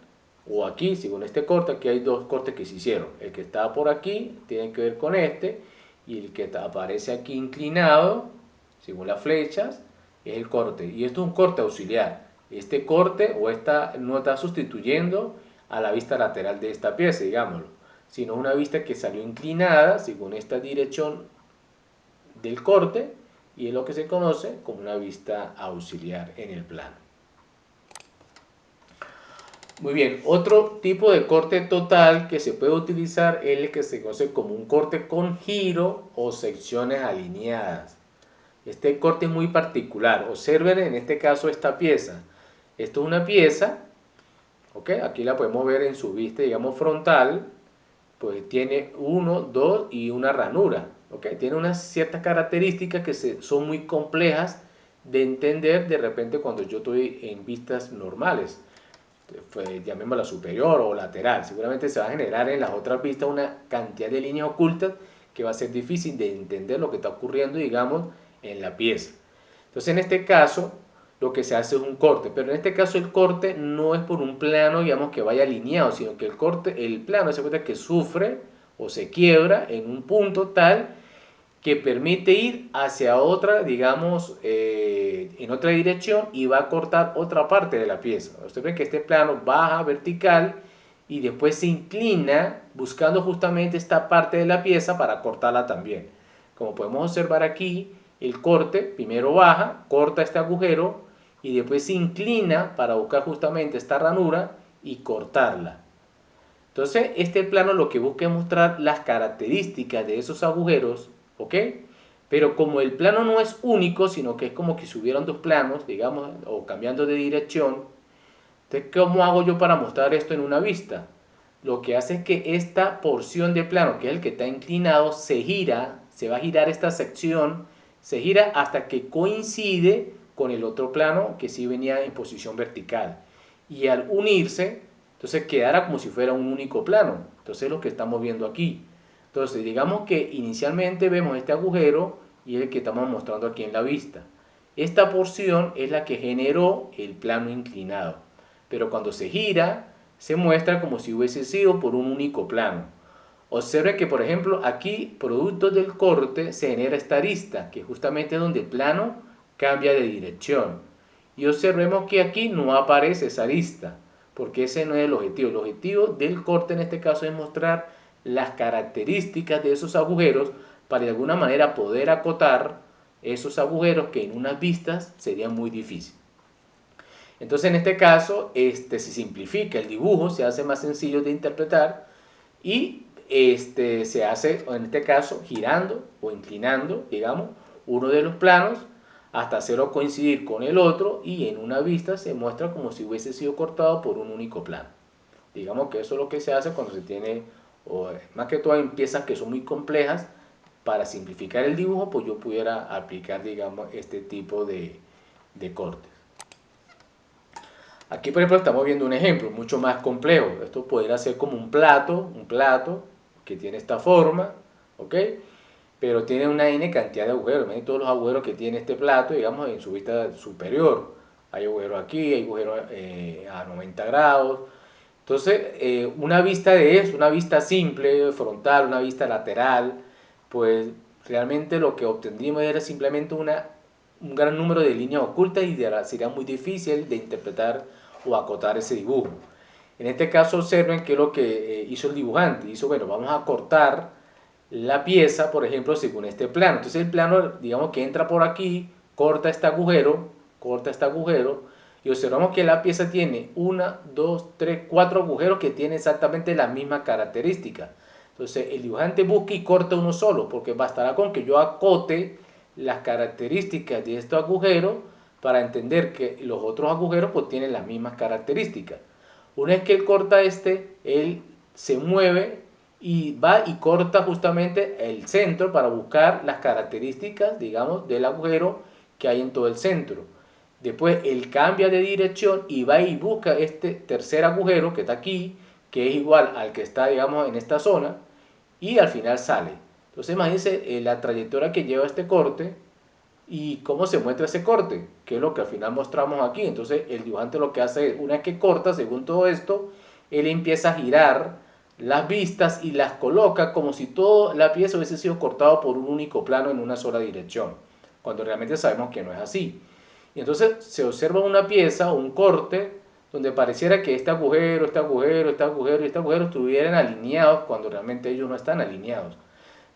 o aquí, según este corte, aquí hay dos cortes que se hicieron, el que está por aquí tiene que ver con este, y el que aparece aquí inclinado, según las flechas, es el corte, y esto es un corte auxiliar, este corte o esta no está sustituyendo a la vista lateral de esta pieza, digámoslo, sino una vista que salió inclinada según esta dirección del corte y es lo que se conoce como una vista auxiliar en el plano. Muy bien, otro tipo de corte total que se puede utilizar es el que se conoce como un corte con giro o secciones alineadas. Este corte es muy particular. Observen en este caso esta pieza. Esto es una pieza, ¿ok? Aquí la podemos ver en su vista, digamos, frontal. Pues tiene uno, dos y una ranura, ¿ok? Tiene unas ciertas características que son muy complejas de entender de repente cuando yo estoy en vistas normales, pues, llamémosla superior o lateral. Seguramente se va a generar en las otras vistas una cantidad de líneas ocultas que va a ser difícil de entender lo que está ocurriendo, digamos, en la pieza. Entonces, en este caso, lo que se hace es un corte, pero en este caso el corte no es por un plano, digamos, que vaya alineado, sino que el plano se cuenta que sufre o se quiebra en un punto tal que permite ir hacia otra, digamos, en otra dirección y va a cortar otra parte de la pieza. Usted ve que este plano baja vertical y después se inclina buscando justamente esta parte de la pieza para cortarla también. Como podemos observar aquí, el corte primero baja, corta este agujero y después se inclina para buscar justamente esta ranura y cortarla. Entonces, este plano lo que busca es mostrar las características de esos agujeros, ¿ok? Pero como el plano no es único, sino que es como que si hubieran dos planos, digamos, o cambiando de dirección, entonces, ¿cómo hago yo para mostrar esto en una vista? Lo que hace es que esta porción de plano, que es el que está inclinado, se gira, se va a girar esta sección, se gira hasta que coincide con el otro plano que sí venía en posición vertical. Y al unirse, entonces quedará como si fuera un único plano. Entonces es lo que estamos viendo aquí. Entonces digamos que inicialmente vemos este agujero y es el que estamos mostrando aquí en la vista. Esta porción es la que generó el plano inclinado. Pero cuando se gira, se muestra como si hubiese sido por un único plano. Observe que, por ejemplo, aquí, producto del corte, se genera esta arista, que justamente es donde el plano cambia de dirección. Y observemos que aquí no aparece esa arista, porque ese no es el objetivo. El objetivo del corte en este caso es mostrar las características de esos agujeros para de alguna manera poder acotar esos agujeros que en unas vistas serían muy difíciles. Entonces en este caso se simplifica el dibujo, se hace más sencillo de interpretar y se hace en este caso girando o inclinando, digamos, uno de los planos hasta hacerlo coincidir con el otro y en una vista se muestra como si hubiese sido cortado por un único plano. Digamos que eso es lo que se hace cuando se tiene, o más que todo en piezas que son muy complejas, para simplificar el dibujo, pues yo pudiera aplicar, digamos, este tipo de cortes. Aquí, por ejemplo, estamos viendo un ejemplo mucho más complejo. Esto podría ser como un plato que tiene esta forma, ¿ok? Pero tiene una N cantidad de agujeros. Miren todos los agujeros que tiene este plato, digamos, en su vista superior. Hay agujeros aquí, hay agujeros a 90 grados. Entonces, una vista de eso, una vista simple, frontal, una vista lateral, pues realmente lo que obtendríamos era simplemente un gran número de líneas ocultas y sería muy difícil de interpretar o acotar ese dibujo. En este caso observen qué es lo que hizo el dibujante. Hizo, bueno, vamos a cortar la pieza, por ejemplo, según este plano. Entonces el plano, digamos que entra por aquí, corta este agujero, y observamos que la pieza tiene 1, 2, 3, 4 agujeros que tienen exactamente la misma característica. Entonces el dibujante busca y corta uno solo, porque bastará con que yo acote las características de estos agujeros para entender que los otros agujeros pues tienen las mismas características. Una vez que él corta él se mueve y va y corta justamente el centro para buscar las características, digamos, del agujero que hay en todo el centro. Después él cambia de dirección y va y busca este tercer agujero que está aquí, que es igual al que está, digamos, en esta zona, y al final sale. Entonces imagínense la trayectoria que lleva este corte y cómo se muestra ese corte, que es lo que al final mostramos aquí. Entonces el dibujante lo que hace es, una vez que corta, según todo esto, él empieza a girar las vistas y las coloca como si toda la pieza hubiese sido cortada por un único plano en una sola dirección, cuando realmente sabemos que no es así. Y entonces se observa una pieza o un corte donde pareciera que este agujero, este agujero, este agujero y este agujero estuvieran alineados cuando realmente ellos no están alineados.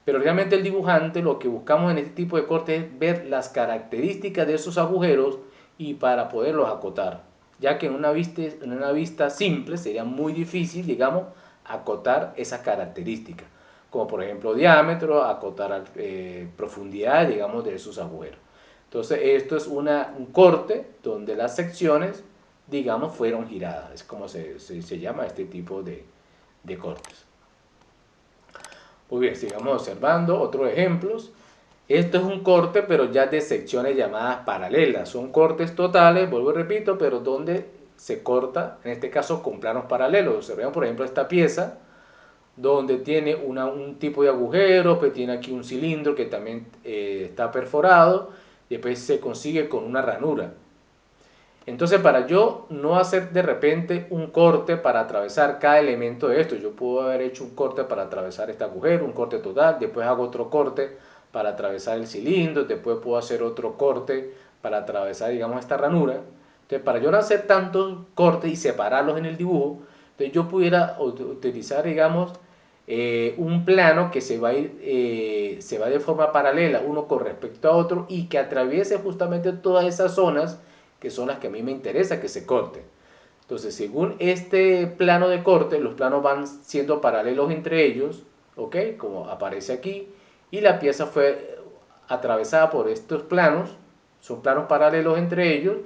Pero realmente el dibujante lo que buscamos en este tipo de cortes es ver las características de esos agujeros y para poderlos acotar, ya que en una vista simple sería muy difícil, digamos, acotar esas características, como por ejemplo diámetro, acotar profundidad, digamos, de esos agujeros. Entonces esto es un corte donde las secciones, digamos, fueron giradas, es como se llama este tipo de cortes. Muy bien, sigamos observando otros ejemplos. Esto es un corte, pero ya de secciones llamadas paralelas. Son cortes totales, vuelvo y repito, pero donde se corta, en este caso con planos paralelos. Observemos, por ejemplo, esta pieza, donde tiene un tipo de agujero, pues tiene aquí un cilindro que también está perforado, después se consigue con una ranura. Entonces, para yo no hacer de repente un corte para atravesar cada elemento de esto, yo puedo haber hecho un corte para atravesar este agujero, un corte total, después hago otro corte para atravesar el cilindro, después puedo hacer otro corte para atravesar, digamos, esta ranura. Entonces, para yo no hacer tantos cortes y separarlos en el dibujo, entonces yo pudiera utilizar, digamos, un plano que se va a ir, se va de forma paralela uno con respecto a otro y que atraviese justamente todas esas zonas que son las que a mí me interesa que se corten. Entonces, según este plano de corte, los planos van siendo paralelos entre ellos, ¿ok? Como aparece aquí, y la pieza fue atravesada por estos planos, son planos paralelos entre ellos,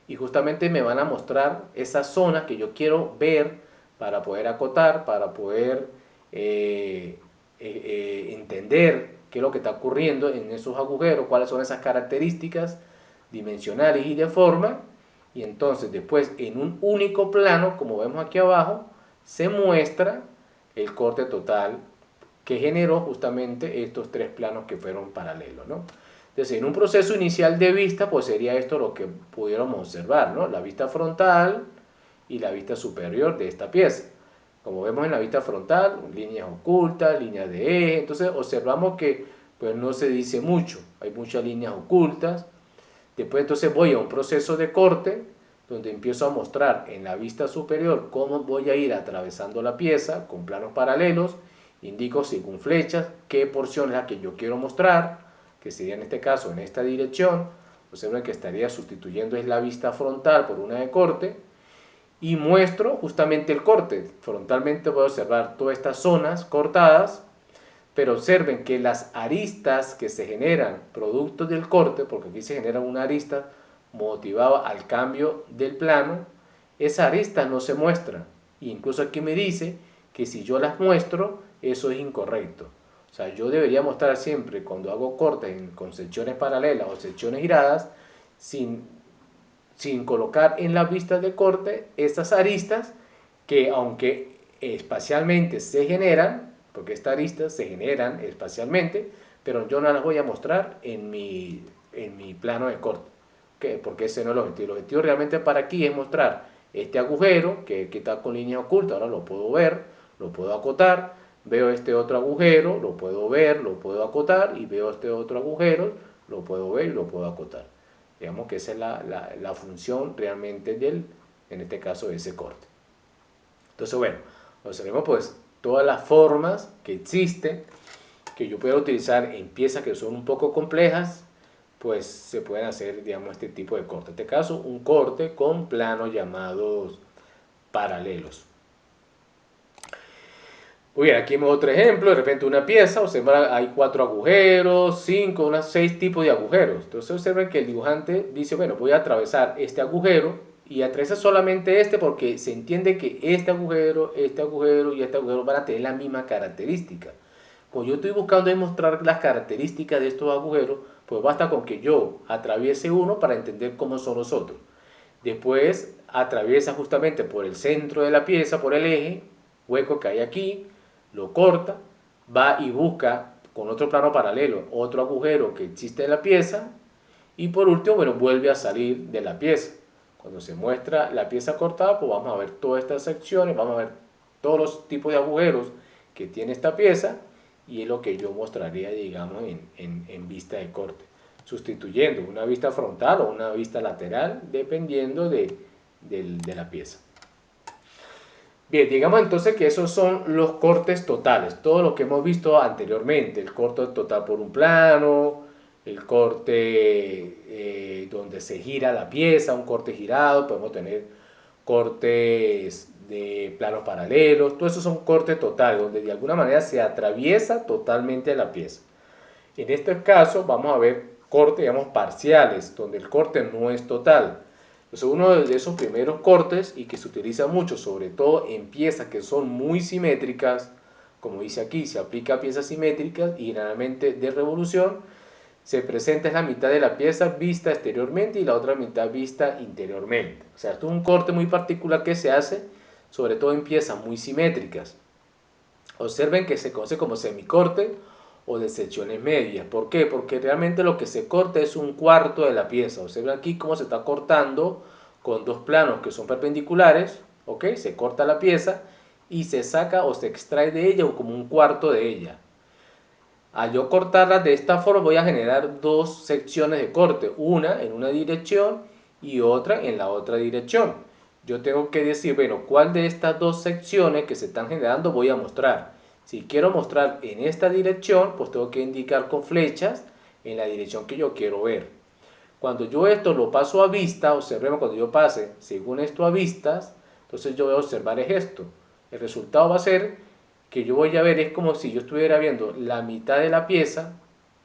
y justamente me van a mostrar esas zonas que yo quiero ver para poder acotar, para poder entender qué es lo que está ocurriendo en esos agujeros, cuáles son esas características dimensionales y de forma, y entonces después en un único plano, como vemos aquí abajo, se muestra el corte total que generó justamente estos tres planos que fueron paralelos, ¿no? Entonces, en un proceso inicial de vista, pues sería esto lo que pudiéramos observar, ¿no? La vista frontal y la vista superior de esta pieza. Como vemos en la vista frontal, líneas ocultas, líneas de eje, entonces observamos que pues no se dice mucho, hay muchas líneas ocultas. Después entonces voy a un proceso de corte donde empiezo a mostrar en la vista superior cómo voy a ir atravesando la pieza con planos paralelos, indico según flechas qué porción es la que yo quiero mostrar, que sería en este caso en esta dirección. Observen que estaría sustituyendo es la vista frontal por una de corte y muestro justamente el corte. Frontalmente voy a observar todas estas zonas cortadas, pero observen que las aristas que se generan producto del corte, porque aquí se genera una arista motivada al cambio del plano, esa arista no se muestra. Incluso aquí me dice que si yo las muestro, eso es incorrecto. O sea, yo debería mostrar siempre cuando hago cortes con secciones paralelas o secciones giradas, sin sin colocar en las vistas de corte estas aristas que, aunque espacialmente se generan, porque estas aristas se generan espacialmente, pero yo no las voy a mostrar en mi plano de corte, porque ese no es el objetivo. El objetivo realmente para aquí es mostrar este agujero que está con líneas ocultas, ahora lo puedo ver, lo puedo acotar, veo este otro agujero, lo puedo ver, lo puedo acotar, y veo este otro agujero, lo puedo ver y lo puedo acotar. Digamos que esa es la función realmente en este caso, de ese corte. Entonces, bueno, observemos pues todas las formas que existen, que yo puedo utilizar en piezas que son un poco complejas, pues se pueden hacer, digamos, este tipo de corte. En este caso, un corte con planos llamados paralelos. Muy bien, aquí vemos otro ejemplo, de repente una pieza, observa, hay 4 agujeros, 5, unos 6 tipos de agujeros. Entonces observen que el dibujante dice, bueno, voy a atravesar este agujero y atraviesa solamente este porque se entiende que este agujero y este agujero van a tener la misma característica. Como yo estoy buscando demostrar las características de estos agujeros, pues basta con que yo atraviese uno para entender cómo son los otros. Después atraviesa justamente por el centro de la pieza, por el eje, hueco que hay aquí, lo corta, va y busca con otro plano paralelo otro agujero que existe en la pieza y por último, bueno, vuelve a salir de la pieza. Cuando se muestra la pieza cortada, pues vamos a ver todas estas secciones, vamos a ver todos los tipos de agujeros que tiene esta pieza y es lo que yo mostraría, digamos, en vista de corte, sustituyendo una vista frontal o una vista lateral, dependiendo de la pieza. Bien, digamos entonces que esos son los cortes totales, todo lo que hemos visto anteriormente, el corte total por un plano, el corte donde se gira la pieza, un corte girado, podemos tener cortes de planos paralelos, todos esos son cortes totales, donde de alguna manera se atraviesa totalmente la pieza. En este caso vamos a ver cortes, digamos, parciales, donde el corte no es total. Entonces uno de esos primeros cortes, y que se utiliza mucho, sobre todo en piezas que son muy simétricas, como dice aquí, se aplica a piezas simétricas y generalmente de revolución, se presenta en la mitad de la pieza vista exteriormente y la otra mitad vista interiormente. O sea, esto es un corte muy particular que se hace, sobre todo en piezas muy simétricas. Observen que se conoce como semicorte o de secciones medias. ¿Por qué? Porque realmente lo que se corta es un cuarto de la pieza. Observen aquí cómo se está cortando con dos planos que son perpendiculares, ¿ok? Se corta la pieza y se saca o se extrae de ella como un cuarto de ella. Al yo cortarla de esta forma voy a generar dos secciones de corte, una en una dirección y otra en la otra dirección. Yo tengo que decir, bueno, ¿cuál de estas dos secciones que se están generando voy a mostrar? Si quiero mostrar en esta dirección, pues tengo que indicar con flechas en la dirección que yo quiero ver. Cuando yo esto lo paso a vista, observemos cuando yo pase según esto a vistas, entonces yo voy a observar esto. El resultado va a ser que yo voy a ver, es como si yo estuviera viendo la mitad de la pieza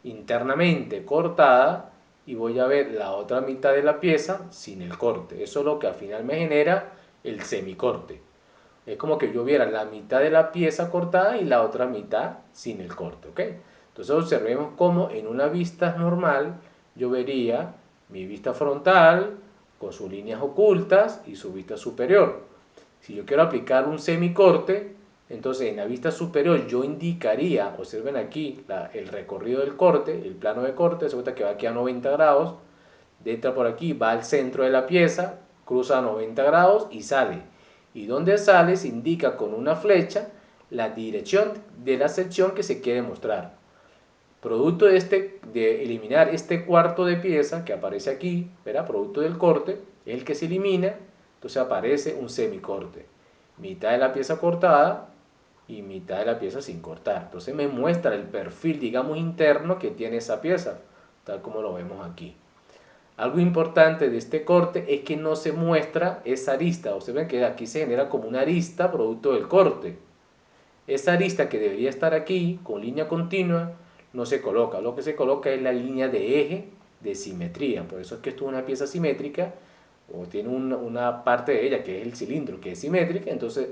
internamente cortada y voy a ver la otra mitad de la pieza sin el corte. Eso es lo que al final me genera el semicorte. Es como que yo viera la mitad de la pieza cortada y la otra mitad sin el corte, ¿ok? Entonces observemos cómo en una vista normal yo vería mi vista frontal con sus líneas ocultas y su vista superior. Si yo quiero aplicar un semicorte, entonces en la vista superior yo indicaría, observen aquí el recorrido del corte, el plano de corte, se cuenta que va aquí a 90 grados, entra por aquí, va al centro de la pieza, cruza a 90 grados y sale. Y donde sale se indica con una flecha la dirección de la sección que se quiere mostrar. Producto de eliminar este cuarto de pieza que aparece aquí, ¿verdad? Producto del corte, el que se elimina, entonces aparece un semicorte. Mitad de la pieza cortada y mitad de la pieza sin cortar. Entonces me muestra el perfil, digamos, interno que tiene esa pieza, tal como lo vemos aquí. Algo importante de este corte es que no se muestra esa arista. Observen que aquí se genera como una arista producto del corte. Esa arista que debería estar aquí con línea continua no se coloca. Lo que se coloca es la línea de eje de simetría. Por eso es que esto es una pieza simétrica o tiene una parte de ella que es el cilindro que es simétrica. Entonces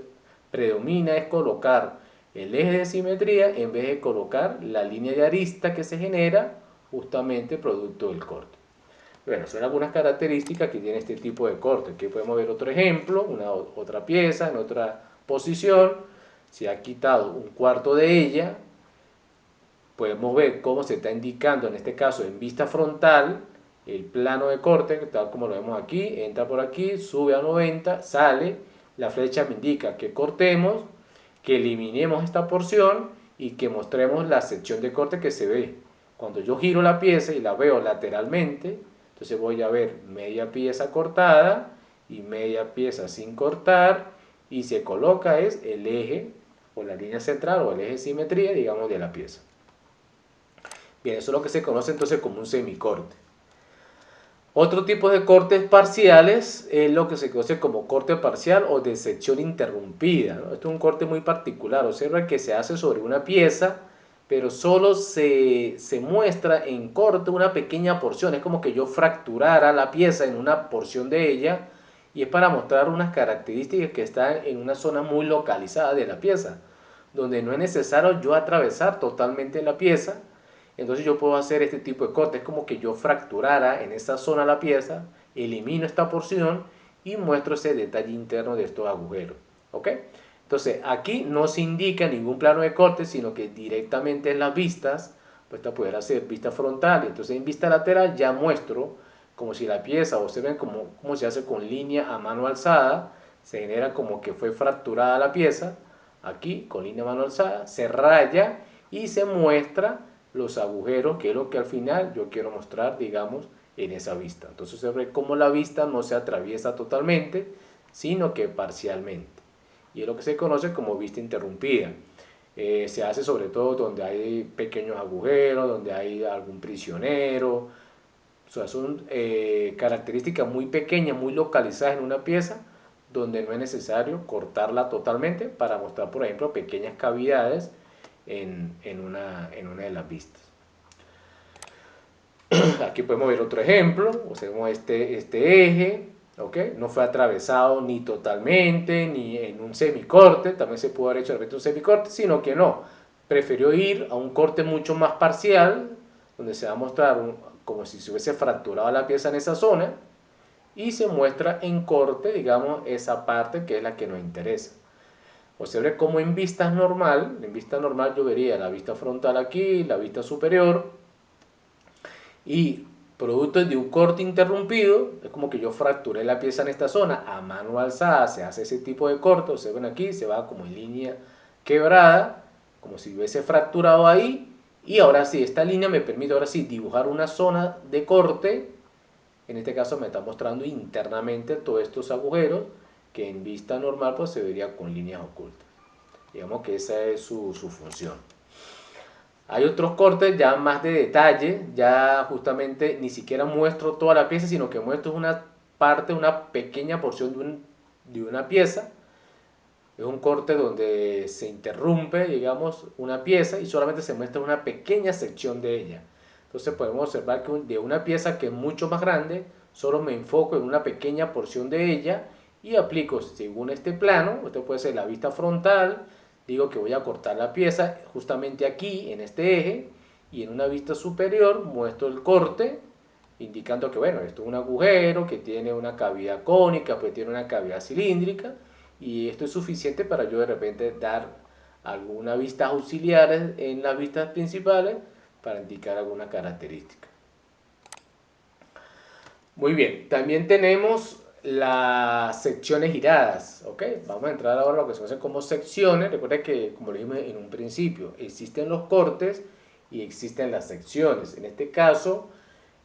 predomina es colocar el eje de simetría en vez de colocar la línea de arista que se genera justamente producto del corte. Bueno, son algunas características que tiene este tipo de corte. Aquí podemos ver otro ejemplo, otra pieza en otra posición. Se ha quitado un cuarto de ella. Podemos ver cómo se está indicando, en este caso en vista frontal, el plano de corte, tal como lo vemos aquí. Entra por aquí, sube a 90, sale. La flecha me indica que cortemos, que eliminemos esta porción y que mostremos la sección de corte que se ve. Cuando yo giro la pieza y la veo lateralmente, entonces voy a ver media pieza cortada y media pieza sin cortar, y se coloca es el eje o la línea central o el eje de simetría, digamos, de la pieza. Bien, eso es lo que se conoce entonces como un semicorte. Otro tipo de cortes parciales es lo que se conoce como corte parcial o de sección interrumpida, ¿no? Esto es un corte muy particular. Observa que se hace sobre una pieza, pero solo se muestra en corte una pequeña porción. Es como que yo fracturara la pieza en una porción de ella, y es para mostrar unas características que están en una zona muy localizada de la pieza, donde no es necesario yo atravesar totalmente la pieza. Entonces yo puedo hacer este tipo de corte. Es como que yo fracturara en esta zona la pieza, elimino esta porción y muestro ese detalle interno de estos agujeros. ¿Ok? Entonces aquí no se indica ningún plano de corte, sino que directamente en las vistas, pues esta pudiera ser vista frontal. Entonces en vista lateral ya muestro como si la pieza, o se ven como se hace con línea a mano alzada, se genera como que fue fracturada la pieza. Aquí con línea a mano alzada se raya y se muestra los agujeros, que es lo que al final yo quiero mostrar, digamos, en esa vista. Entonces se ve cómo la vista no se atraviesa totalmente, sino que parcialmente. Y es lo que se conoce como vista interrumpida. Se hace sobre todo donde hay pequeños agujeros, donde hay algún prisionero. O sea, son características muy pequeñas, muy localizadas en una pieza, donde no es necesario cortarla totalmente para mostrar, por ejemplo, pequeñas cavidades en una de las vistas. Aquí podemos ver otro ejemplo. Observemos este eje, ¿ok? No fue atravesado ni totalmente, ni en un semicorte. También se pudo haber hecho de repente un semicorte, sino que no. Prefirió ir a un corte mucho más parcial, donde se va a mostrar como si se hubiese fracturado la pieza en esa zona, y se muestra en corte, digamos, esa parte que es la que nos interesa. Observe cómo en vista normal yo vería la vista frontal aquí, la vista superior, y producto de un corte interrumpido, es como que yo fracturé la pieza en esta zona, a mano alzada se hace ese tipo de corte. Observen aquí, se va como en línea quebrada, como si hubiese fracturado ahí, y ahora sí, esta línea me permite ahora sí dibujar una zona de corte. En este caso me está mostrando internamente todos estos agujeros, que en vista normal pues se vería con líneas ocultas. Digamos que esa es su función. Hay otros cortes ya más de detalle, ya justamente ni siquiera muestro toda la pieza, sino que muestro una parte, una pequeña porción de una pieza. Es un corte donde se interrumpe, digamos, una pieza y solamente se muestra una pequeña sección de ella. Entonces podemos observar que de una pieza que es mucho más grande, solo me enfoco en una pequeña porción de ella y aplico según este plano. Esto puede ser la vista frontal. Digo que voy a cortar la pieza justamente aquí en este eje, y en una vista superior muestro el corte, indicando que bueno, esto es un agujero que tiene una cavidad cónica, pues tiene una cavidad cilíndrica, y esto es suficiente para yo de repente dar alguna vista auxiliares en las vistas principales para indicar alguna característica. Muy bien, también tenemos las secciones giradas, ¿ok? Vamos a entrar ahora a lo que se conoce como secciones. Recuerda que, como lo dijimos en un principio, existen los cortes y existen las secciones. En este caso,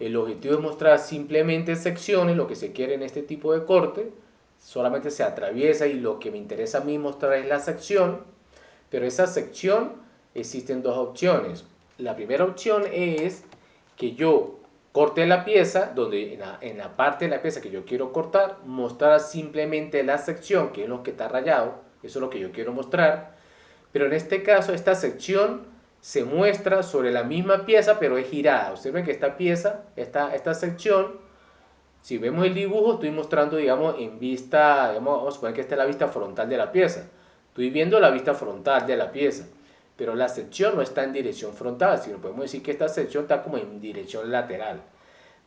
el objetivo es mostrar simplemente secciones, lo que se quiere en este tipo de corte. Solamente se atraviesa y lo que me interesa a mí mostrar es la sección, pero esa sección existen dos opciones. La primera opción es que yo corte la pieza, donde en la parte de la pieza que yo quiero cortar, mostrar simplemente la sección, que es lo que está rayado, eso es lo que yo quiero mostrar, pero en este caso esta sección se muestra sobre la misma pieza, pero es girada. Observen que esta pieza, esta sección, si vemos el dibujo, estoy mostrando, digamos, en vista, digamos, vamos a suponer que esta es la vista frontal de la pieza. Estoy viendo la vista frontal de la pieza, pero la sección no está en dirección frontal, sino podemos decir que esta sección está como en dirección lateral.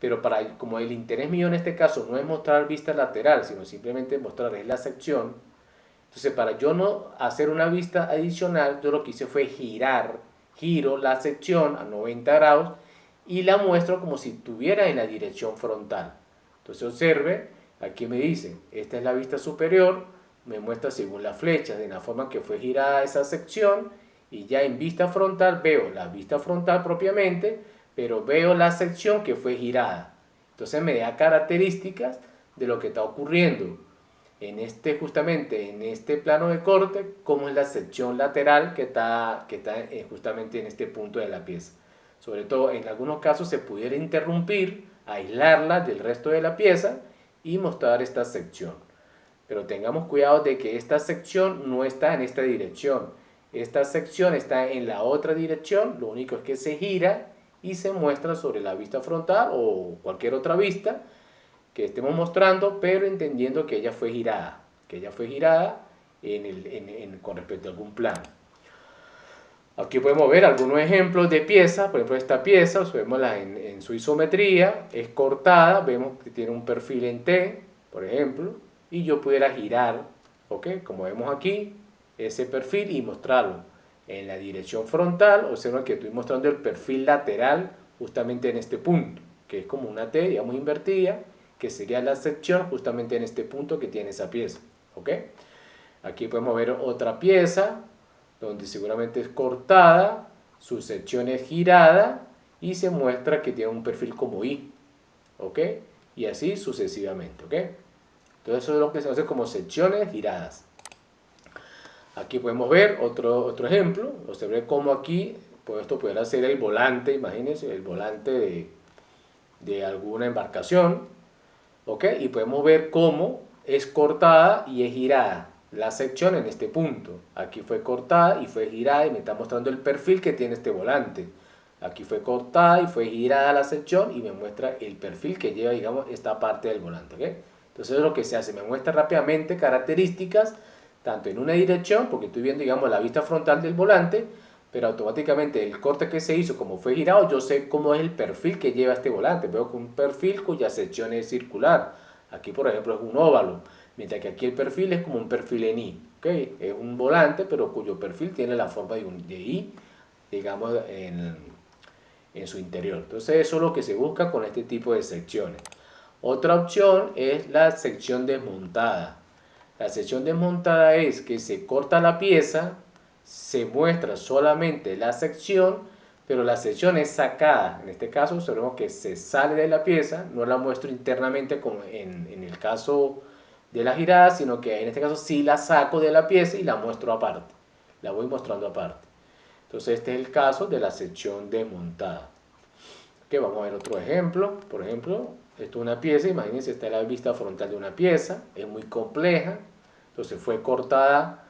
pero como el interés mío en este caso no es mostrar vista lateral, sino simplemente mostrar es la sección, entonces para yo no hacer una vista adicional, yo lo que hice fue giro la sección a 90 grados y la muestro como si estuviera en la dirección frontal. Entonces observe, aquí me dice, esta es la vista superior, me muestra según las flechas, de la forma que fue girada esa sección, y ya en vista frontal veo la vista frontal propiamente, pero veo la sección que fue girada. Entonces me da características de lo que está ocurriendo en justamente en este plano de corte, cómo es la sección lateral que está justamente en este punto de la pieza. Sobre todo en algunos casos se pudiera interrumpir, aislarla del resto de la pieza y mostrar esta sección. Pero tengamos cuidado de que esta sección no está en esta dirección. Esta sección está en la otra dirección, lo único es que se gira y se muestra sobre la vista frontal o cualquier otra vista que estemos mostrando, pero entendiendo que ella fue girada con respecto a algún plano. Aquí podemos ver algunos ejemplos de piezas, por ejemplo esta pieza, vemos en su isometría, es cortada, vemos que tiene un perfil en T, por ejemplo, y yo pudiera girar, ¿ok? Como vemos aquí, ese perfil y mostrarlo en la dirección frontal, observen que estoy mostrando el perfil lateral justamente en este punto, que es como una T, digamos, invertida, que sería la sección justamente en este punto que tiene esa pieza, ¿ok? Aquí podemos ver otra pieza, donde seguramente es cortada, su sección es girada y se muestra que tiene un perfil como I, ¿ok? Y así sucesivamente, ¿ok? Entonces eso es lo que se hace como secciones giradas. Aquí podemos ver otro ejemplo, observen cómo aquí, pues esto pudiera ser el volante, imagínense, el volante de alguna embarcación, ¿ok? Y podemos ver cómo es cortada y es girada la sección en este punto. Aquí fue cortada y fue girada y me está mostrando el perfil que tiene este volante. Aquí fue cortada y fue girada la sección y me muestra el perfil que lleva, digamos, esta parte del volante, ¿ok? Entonces es lo que se hace, me muestra rápidamente características, tanto en una dirección, porque estoy viendo, digamos, la vista frontal del volante, pero automáticamente el corte que se hizo, como fue girado, yo sé cómo es el perfil que lleva este volante. Veo que un perfil cuya sección es circular. Aquí, por ejemplo, es un óvalo, mientras que aquí el perfil es como un perfil en I. ¿Okay? Es un volante, pero cuyo perfil tiene la forma de I, digamos, en su interior. Entonces, eso es lo que se busca con este tipo de secciones. Otra opción es la sección desmontada. La sección desmontada es que se corta la pieza, se muestra solamente la sección, pero la sección es sacada. En este caso observemos que se sale de la pieza, no la muestro internamente como en el caso de la girada, sino que en este caso sí la saco de la pieza y la muestro aparte. La voy mostrando aparte. Entonces este es el caso de la sección desmontada. Que vamos a ver otro ejemplo. Por ejemplo, esto es una pieza, imagínense, esta es la vista frontal de una pieza, es muy compleja, entonces fue cortada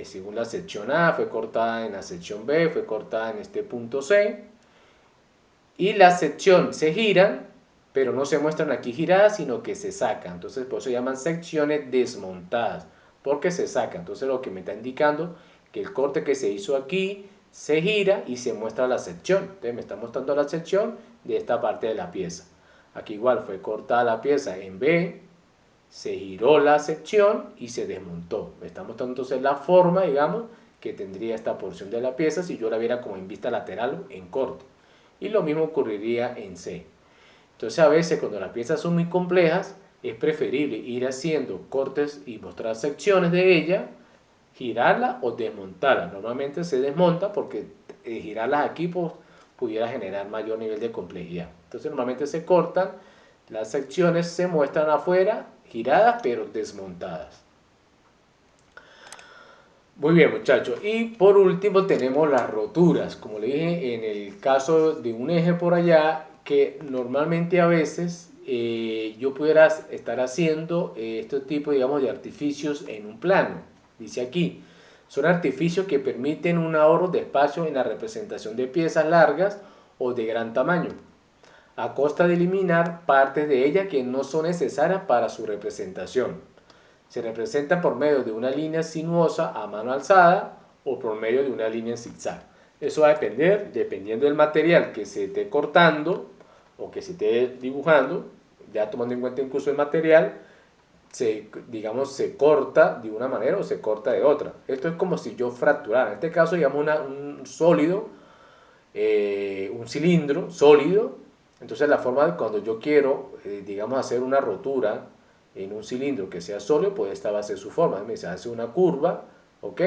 según la sección A, fue cortada en la sección B, fue cortada en este punto C, y la sección se giran, pero no se muestran aquí giradas, sino que se sacan, entonces por eso se llaman secciones desmontadas, porque se sacan, entonces lo que me está indicando que el corte que se hizo aquí se gira y se muestra la sección, entonces me está mostrando la sección de esta parte de la pieza. Aquí igual fue cortada la pieza en B, se giró la sección y se desmontó. Me está mostrando entonces la forma, digamos, que tendría esta porción de la pieza si yo la viera como en vista lateral en corte. Y lo mismo ocurriría en C. Entonces a veces cuando las piezas son muy complejas, es preferible ir haciendo cortes y mostrar secciones de ella, girarla o desmontarla. Normalmente se desmonta porque girarlas aquí pues, pudiera generar mayor nivel de complejidad. Entonces normalmente se cortan, las secciones se muestran afuera, giradas pero desmontadas. Muy bien muchachos, y por último tenemos las roturas, como le dije en el caso de un eje por allá, que normalmente a veces yo pudiera estar haciendo este tipo digamos de artificios en un plano, dice aquí, son artificios que permiten un ahorro de espacio en la representación de piezas largas o de gran tamaño, a costa de eliminar partes de ellas que no son necesarias para su representación. Se representa por medio de una línea sinuosa a mano alzada o por medio de una línea en zigzag. Eso va a depender, dependiendo del material que se esté cortando, o que se esté dibujando, ya tomando en cuenta incluso el material, digamos, se corta de una manera o se corta de otra. Esto es como si yo fracturara. En este caso, digamos, un sólido, un cilindro sólido. Entonces, la forma de cuando yo quiero, digamos, hacer una rotura en un cilindro que sea sólido, pues esta va a ser su forma. Se hace una curva, ¿ok?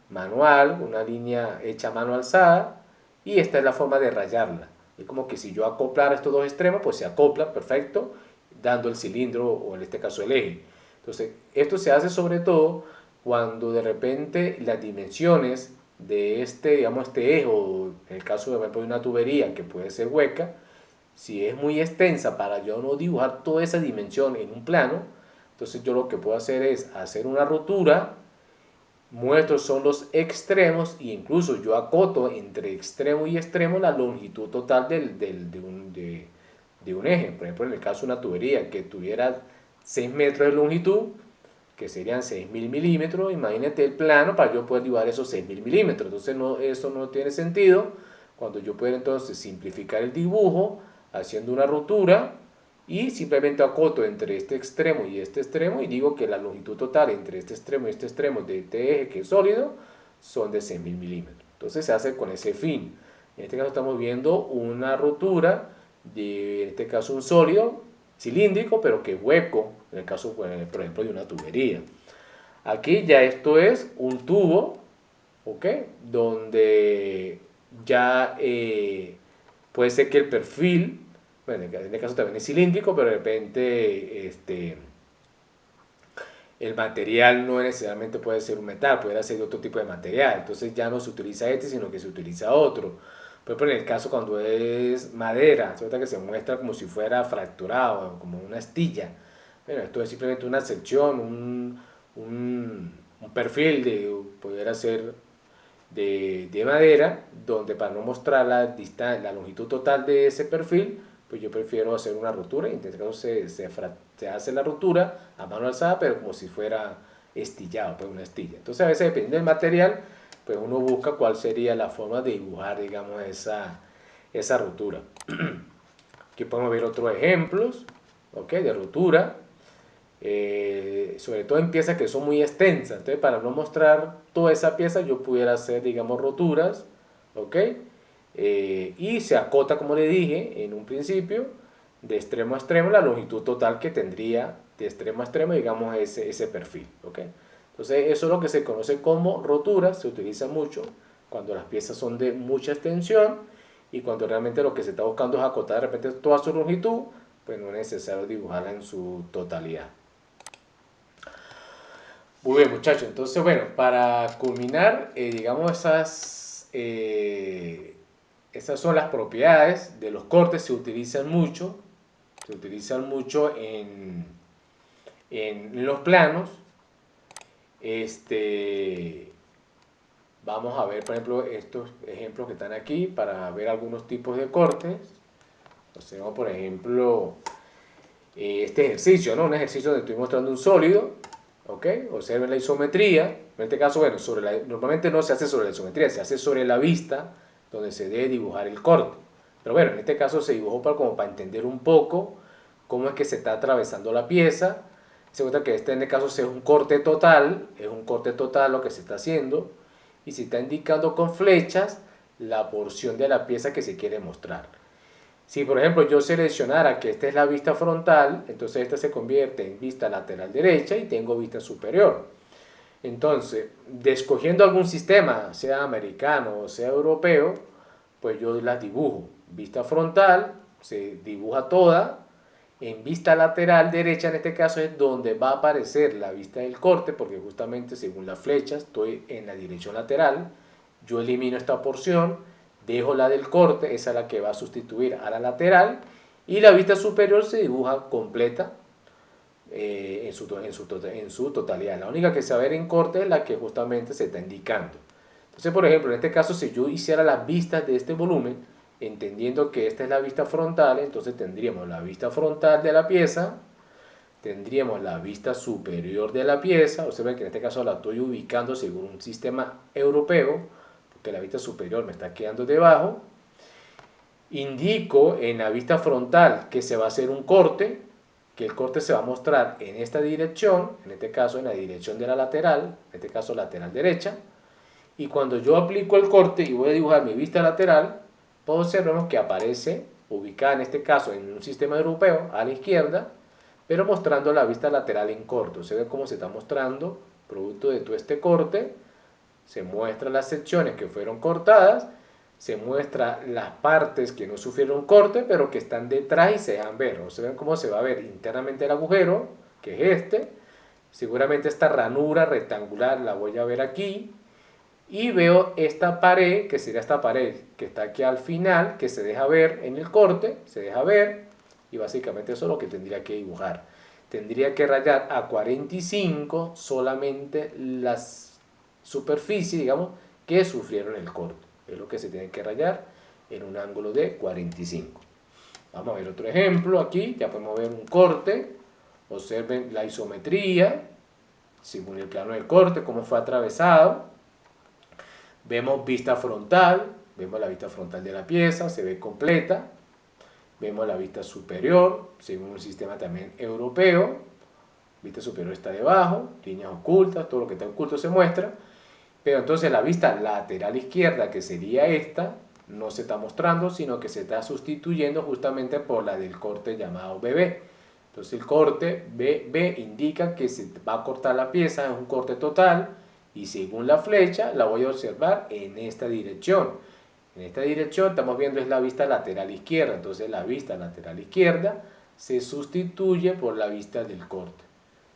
Manual, una línea hecha a mano alzada, y esta es la forma de rayarla. Es como que si yo acoplara estos dos extremos, pues se acopla perfecto, dando el cilindro o en este caso el eje. Entonces, esto se hace sobre todo cuando de repente las dimensiones de este, digamos, este eje, o en el caso de, por ejemplo, de una tubería que puede ser hueca, si es muy extensa para yo no dibujar toda esa dimensión en un plano, entonces yo lo que puedo hacer es hacer una rotura, muestro son los extremos e incluso yo acoto entre extremo y extremo la longitud total de un eje. Por ejemplo, en el caso de una tubería que tuviera 6 metros de longitud, que serían 6.000 milímetros, imagínate el plano para yo poder dibujar esos 6.000 milímetros. Entonces no, eso no tiene sentido cuando yo puedo entonces simplificar el dibujo haciendo una rotura y simplemente acoto entre este extremo y este extremo y digo que la longitud total entre este extremo y este extremo de este eje que es sólido son de 6.000 milímetros. Entonces se hace con ese fin. En este caso estamos viendo una rotura de, en este caso, un sólido cilíndrico, pero que es hueco, en el caso, por ejemplo, de una tubería. Aquí ya esto es un tubo, ¿ok? Donde ya puede ser que el perfil, bueno, en este caso también es cilíndrico, pero de repente el material no necesariamente puede ser un metal, puede ser otro tipo de material. Entonces ya no se utiliza este, sino que se utiliza otro. Por ejemplo, en el caso cuando es madera, se que se muestra como si fuera fracturado, como una astilla. Bueno, esto es simplemente una sección, un perfil de poder hacer de madera, donde para no mostrar la longitud total de ese perfil, pues yo prefiero hacer una rotura, y en este caso se hace la rotura a mano alzada, pero como si fuera estillado, pues una estilla. Entonces a veces depende del material, pues uno busca cuál sería la forma de dibujar, digamos, esa rotura. Aquí podemos ver otros ejemplos, ¿ok? De rotura, sobre todo en piezas que son muy extensas. Entonces, para no mostrar toda esa pieza, yo pudiera hacer, digamos, roturas, ¿ok? Y se acota, como le dije en un principio, de extremo a extremo la longitud total que tendría de extremo a extremo, digamos, ese perfil, ¿ok? Entonces, eso es lo que se conoce como roturas, se utiliza mucho cuando las piezas son de mucha extensión y cuando realmente lo que se está buscando es acotar de repente toda su longitud, pues no es necesario dibujarla en su totalidad. Muy bien, muchachos. Entonces, bueno, para culminar, digamos, esas son las propiedades de los cortes. Se utilizan mucho en los planos. Este, vamos a ver, por ejemplo, estos ejemplos que están aquí para ver algunos tipos de cortes. Entonces, por ejemplo, este ejercicio, ¿no? Un ejercicio donde estoy mostrando un sólido, ¿ok? Observen la isometría. En este caso, bueno, normalmente no se hace sobre la isometría, se hace sobre la vista, donde se debe dibujar el corte. Pero bueno, en este caso se dibujó como para entender un poco cómo es que se está atravesando la pieza. Se cuenta que este en este caso es un corte total lo que se está haciendo, y se está indicando con flechas la porción de la pieza que se quiere mostrar. Si por ejemplo yo seleccionara que esta es la vista frontal, entonces esta se convierte en vista lateral derecha y tengo vista superior. Entonces, escogiendo algún sistema, sea americano o sea europeo, pues yo las dibujo. Vista frontal, se dibuja toda. En vista lateral derecha, en este caso, es donde va a aparecer la vista del corte, porque justamente según la flecha estoy en la dirección lateral. Yo elimino esta porción, dejo la del corte, esa es la que va a sustituir a la lateral, y la vista superior se dibuja completa en su totalidad. La única que se va a ver en corte es la que justamente se está indicando. Entonces, por ejemplo, en este caso, si yo hiciera las vistas de este volumen, entendiendo que esta es la vista frontal, entonces tendríamos la vista frontal de la pieza, tendríamos la vista superior de la pieza. Observen que en este caso la estoy ubicando según un sistema europeo, porque la vista superior me está quedando debajo. indico en la vista frontal que se va a hacer un corte, que el corte se va a mostrar en esta dirección, en este caso en la dirección de la lateral, en este caso lateral derecha, y cuando yo aplico el corte y voy a dibujar mi vista lateral, pues observemos que aparece ubicada en este caso en un sistema europeo a la izquierda, pero mostrando la vista lateral en corto. Se ve cómo se está mostrando, producto de todo este corte, se muestran las secciones que fueron cortadas, se muestra las partes que no sufrieron corte, pero que están detrás y se dejan ver. O se ven cómo se va a ver internamente el agujero, que es este. Seguramente esta ranura rectangular la voy a ver aquí. Y veo esta pared, que sería esta pared que está aquí al final, que se deja ver en el corte, se deja ver. Y básicamente eso es lo que tendría que dibujar. Tendría que rayar a 45 solamente las superficies, digamos, que sufrieron el corte. Es lo que se tiene que rayar en un ángulo de 45. Vamos a ver otro ejemplo aquí. Ya podemos ver un corte. Observen la isometría, según el plano del corte, cómo fue atravesado. Vemos vista frontal, vemos la vista frontal de la pieza, se ve completa. Vemos la vista superior, según un sistema también europeo. Vista superior está debajo, líneas ocultas, todo lo que está oculto se muestra. Pero entonces la vista lateral izquierda, que sería esta, no se está mostrando, sino que se está sustituyendo justamente por la del corte llamado BB. Entonces el corte BB indica que se va a cortar la pieza, es un corte total, y según la flecha la voy a observar en esta dirección. En esta dirección estamos viendo es la vista lateral izquierda, entonces la vista lateral izquierda se sustituye por la vista del corte,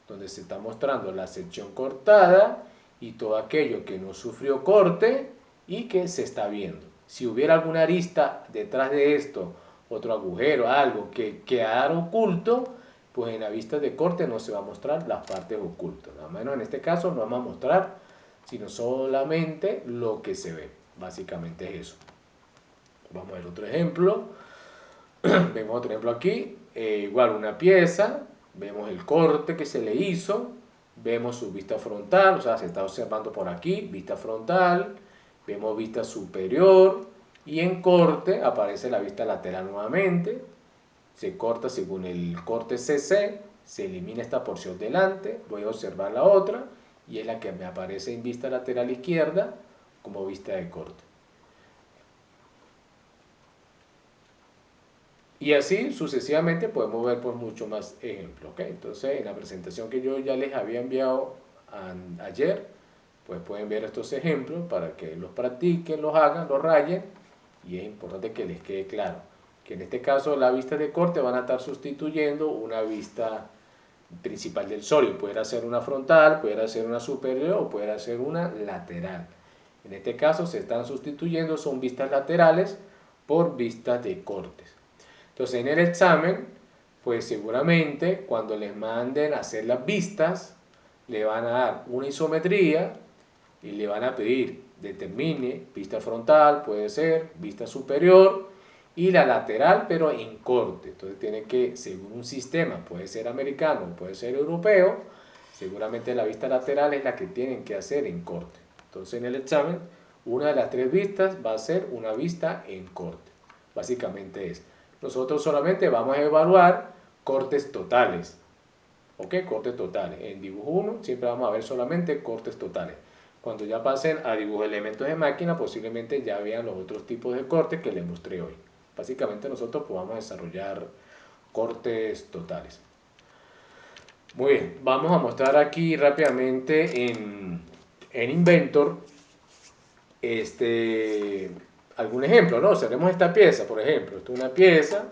donde se está mostrando la sección cortada y todo aquello que no sufrió corte y que se está viendo. Si hubiera alguna arista detrás de esto, otro agujero, algo que quedara oculto, pues en la vista de corte no se va a mostrar las partes ocultas. Al menos en este caso no vamos a mostrar, sino solamente lo que se ve. Básicamente es eso. Vamos a ver otro ejemplo. Vemos otro ejemplo aquí. Igual una pieza. Vemos el corte que se le hizo. Vemos su vista frontal. O sea, se está observando por aquí. Vista frontal. Vemos vista superior. Y en corte aparece la vista lateral nuevamente. Se corta según el corte CC. Se elimina esta porción delante. Voy a observar la otra. Y es la que me aparece en vista lateral izquierda como vista de corte. Y así sucesivamente podemos ver por mucho más ejemplos. ¿Okay? Entonces, en la presentación que yo ya les había enviado ayer, pues pueden ver estos ejemplos para que los practiquen, los hagan, los rayen. Y es importante que les quede claro que en este caso la vista de corte van a estar sustituyendo una vista principal del sólido. Puede ser una frontal, puede ser una superior o puede ser una lateral. En este caso se están sustituyendo, son vistas laterales por vistas de cortes. Entonces en el examen, pues seguramente cuando les manden a hacer las vistas, le van a dar una isometría y le van a pedir determine vista frontal, puede ser, vista superior y la lateral, pero en corte. Entonces tiene que, según un sistema, puede ser americano, puede ser europeo, seguramente la vista lateral es la que tienen que hacer en corte. Entonces en el examen, una de las tres vistas va a ser una vista en corte. Básicamente es. Nosotros solamente vamos a evaluar cortes totales. ¿Ok? Cortes totales. En dibujo 1 siempre vamos a ver solamente cortes totales. Cuando ya pasen a dibujo de elementos de máquina, posiblemente ya vean los otros tipos de cortes que les mostré hoy. Básicamente nosotros pues, vamos a desarrollar cortes totales. Muy bien, vamos a mostrar aquí rápidamente en Inventor algún ejemplo, ¿no? Observemos esta pieza, por ejemplo. Esta es una pieza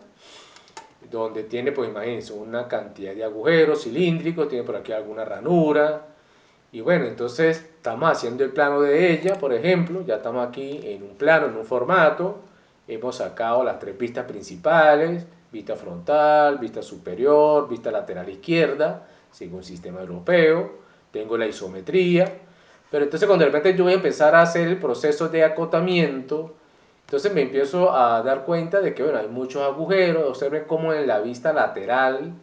donde tiene, pues imagínense, una cantidad de agujeros cilíndricos, tiene por aquí alguna ranura, y bueno, entonces estamos haciendo el plano de ella, por ejemplo, ya estamos aquí en un plano, en un formato, hemos sacado las tres vistas principales, vista frontal, vista superior, vista lateral izquierda, según sistema europeo, tengo la isometría, pero entonces cuando de repente yo voy a empezar a hacer el proceso de acotamiento, entonces me empiezo a dar cuenta de que bueno, hay muchos agujeros, observen cómo en la vista lateral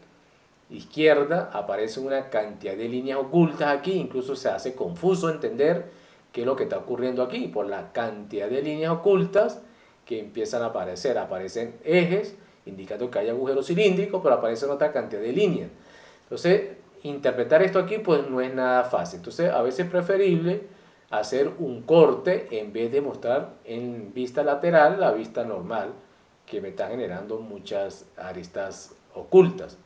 izquierda aparece una cantidad de líneas ocultas aquí, incluso se hace confuso entender qué es lo que está ocurriendo aquí por la cantidad de líneas ocultas que empiezan a aparecer. Aparecen ejes, indicando que hay agujeros cilíndricos, pero aparecen otra cantidad de líneas. Entonces, interpretar esto aquí pues no es nada fácil. Entonces, a veces es preferible hacer un corte en vez de mostrar en vista lateral la vista normal, que me está generando muchas aristas ocultas.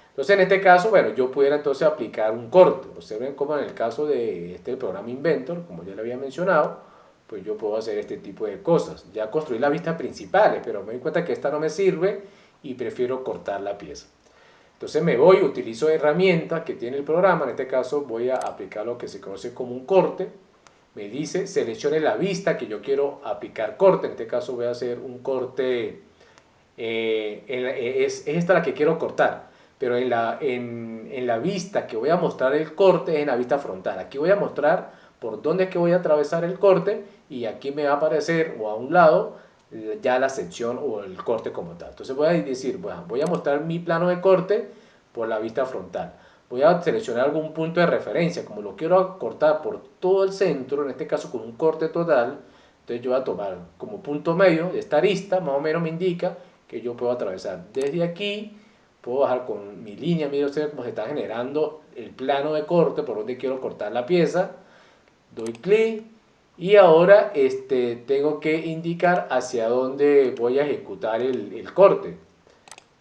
Entonces, en este caso, bueno, yo pudiera entonces aplicar un corte. Observen como en el caso de este programa Inventor, como ya le había mencionado, pues yo puedo hacer este tipo de cosas. Ya construí las vistas principales, pero me doy cuenta que esta no me sirve y prefiero cortar la pieza. Entonces me voy, utilizo herramientas que tiene el programa, en este caso voy a aplicar lo que se conoce como un corte. Me dice, seleccione la vista que yo quiero aplicar corte, en este caso voy a hacer un corte, es esta la que quiero cortar, pero en la vista que voy a mostrar el corte es en la vista frontal. Aquí voy a mostrar por dónde es que voy a atravesar el corte y aquí me va a aparecer o a un lado ya la sección o el corte como tal. Entonces voy a decir, bueno, voy a mostrar mi plano de corte por la vista frontal. Voy a seleccionar algún punto de referencia, como lo quiero cortar por todo el centro, en este caso con un corte total, entonces yo voy a tomar como punto medio de esta arista, más o menos me indica que yo puedo atravesar desde aquí, puedo bajar con mi línea, mire usted cómo se está generando el plano de corte por donde quiero cortar la pieza, doy clic y ahora tengo que indicar hacia dónde voy a ejecutar el corte.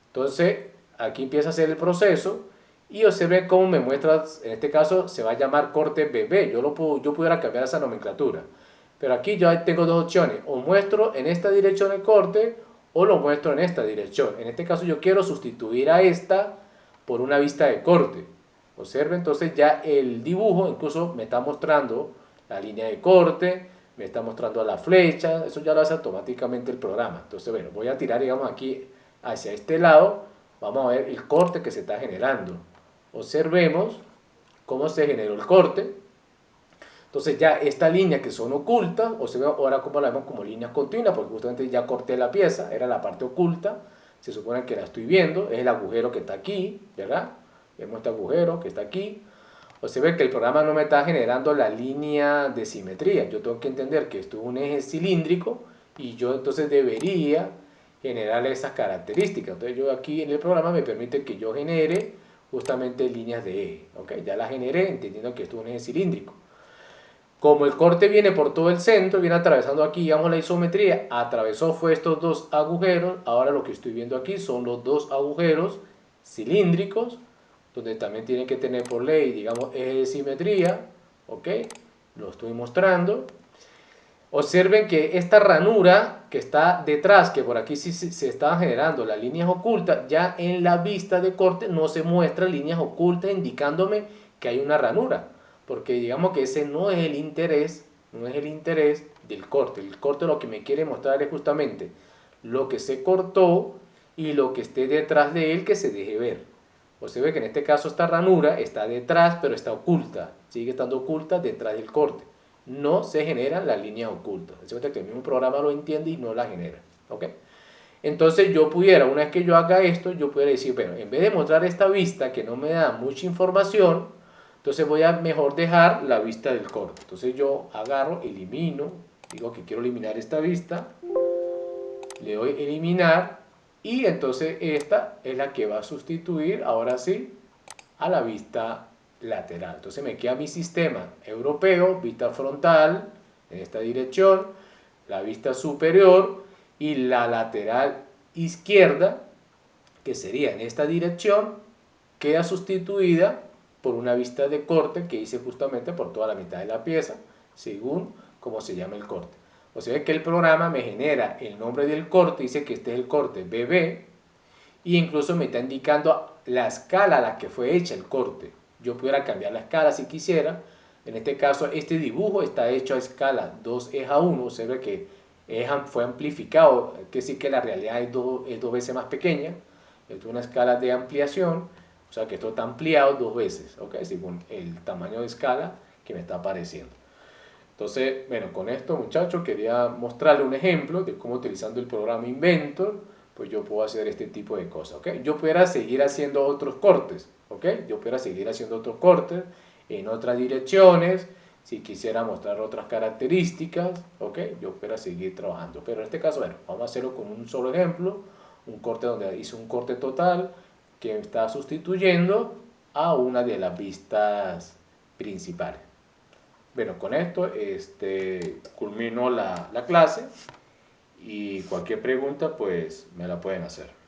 Entonces aquí empieza a hacer el proceso y observen cómo me muestra, en este caso se va a llamar corte BB, yo pudiera cambiar esa nomenclatura, pero aquí yo tengo dos opciones, o muestro en esta dirección el corte o lo muestro en esta dirección. En este caso yo quiero sustituir a esta por una vista de corte. Observen entonces ya el dibujo incluso me está mostrando la línea de corte, me está mostrando la flecha, eso ya lo hace automáticamente el programa. Entonces bueno, voy a tirar digamos aquí hacia este lado, vamos a ver el corte que se está generando. Observemos cómo se generó el corte. Entonces ya esta línea que son ocultas, observen ahora como la vemos como líneas continuas, porque justamente ya corté la pieza, era la parte oculta, se supone que la estoy viendo, es el agujero que está aquí, ¿verdad? Vemos este agujero que está aquí. Observen que el programa no me está generando la línea de simetría, yo tengo que entender que esto es un eje cilíndrico y yo entonces debería generarle esas características. Entonces yo aquí en el programa me permite que yo genere justamente líneas de eje, ¿ok? Ya las generé entendiendo que esto es un eje cilíndrico. Como el corte viene por todo el centro, viene atravesando aquí, digamos la isometría, atravesó fue estos dos agujeros, ahora lo que estoy viendo aquí son los dos agujeros cilíndricos, donde también tienen que tener por ley, digamos, eje de simetría, ¿ok? Lo estoy mostrando. Observen que esta ranura que está detrás, que por aquí sí se estaban generando las líneas ocultas, ya en la vista de corte no se muestran líneas ocultas indicándome que hay una ranura, porque digamos que ese no es el interés, no es el interés del corte. El corte lo que me quiere mostrar es justamente lo que se cortó y lo que esté detrás de él que se deje ver. Observen que en este caso esta ranura está detrás, pero está oculta, sigue estando oculta detrás del corte. No se generan las líneas ocultas. Es decir, que el mismo programa lo entiende y no la genera. ¿Ok? Entonces yo pudiera, una vez que yo haga esto, yo pudiera decir, bueno, en vez de mostrar esta vista que no me da mucha información, entonces voy a mejor dejar la vista del corte. Entonces yo agarro, elimino, digo que quiero eliminar esta vista, le doy eliminar y entonces esta es la que va a sustituir, ahora sí, a la vista lateral. Entonces me queda mi sistema europeo, vista frontal, en esta dirección, la vista superior y la lateral izquierda, que sería en esta dirección, queda sustituida por una vista de corte que hice justamente por toda la mitad de la pieza, según cómo se llama el corte. O sea que el programa me genera el nombre del corte, dice que este es el corte BB, y incluso me está indicando la escala a la que fue hecha el corte. Yo pudiera cambiar la escala si quisiera. En este caso, este dibujo está hecho a escala 2:1. Observe que fue amplificado, que decir que la realidad es dos veces más pequeña. Esto es una escala de ampliación, o sea que esto está ampliado dos veces, ¿ok? Según el tamaño de escala que me está apareciendo. Entonces, bueno, con esto, muchachos, quería mostrarle un ejemplo de cómo utilizando el programa Inventor, pues yo puedo hacer este tipo de cosas, ¿ok? Yo pudiera seguir haciendo otros cortes, ¿ok? Yo pudiera seguir haciendo otros cortes en otras direcciones, Si quisiera mostrar otras características, ok, yo pueda seguir trabajando. Pero en este caso, bueno, vamos a hacerlo con un solo ejemplo, un corte donde hice un corte total que está sustituyendo a una de las vistas principales. Bueno, con esto culmino la clase y cualquier pregunta pues me la pueden hacer.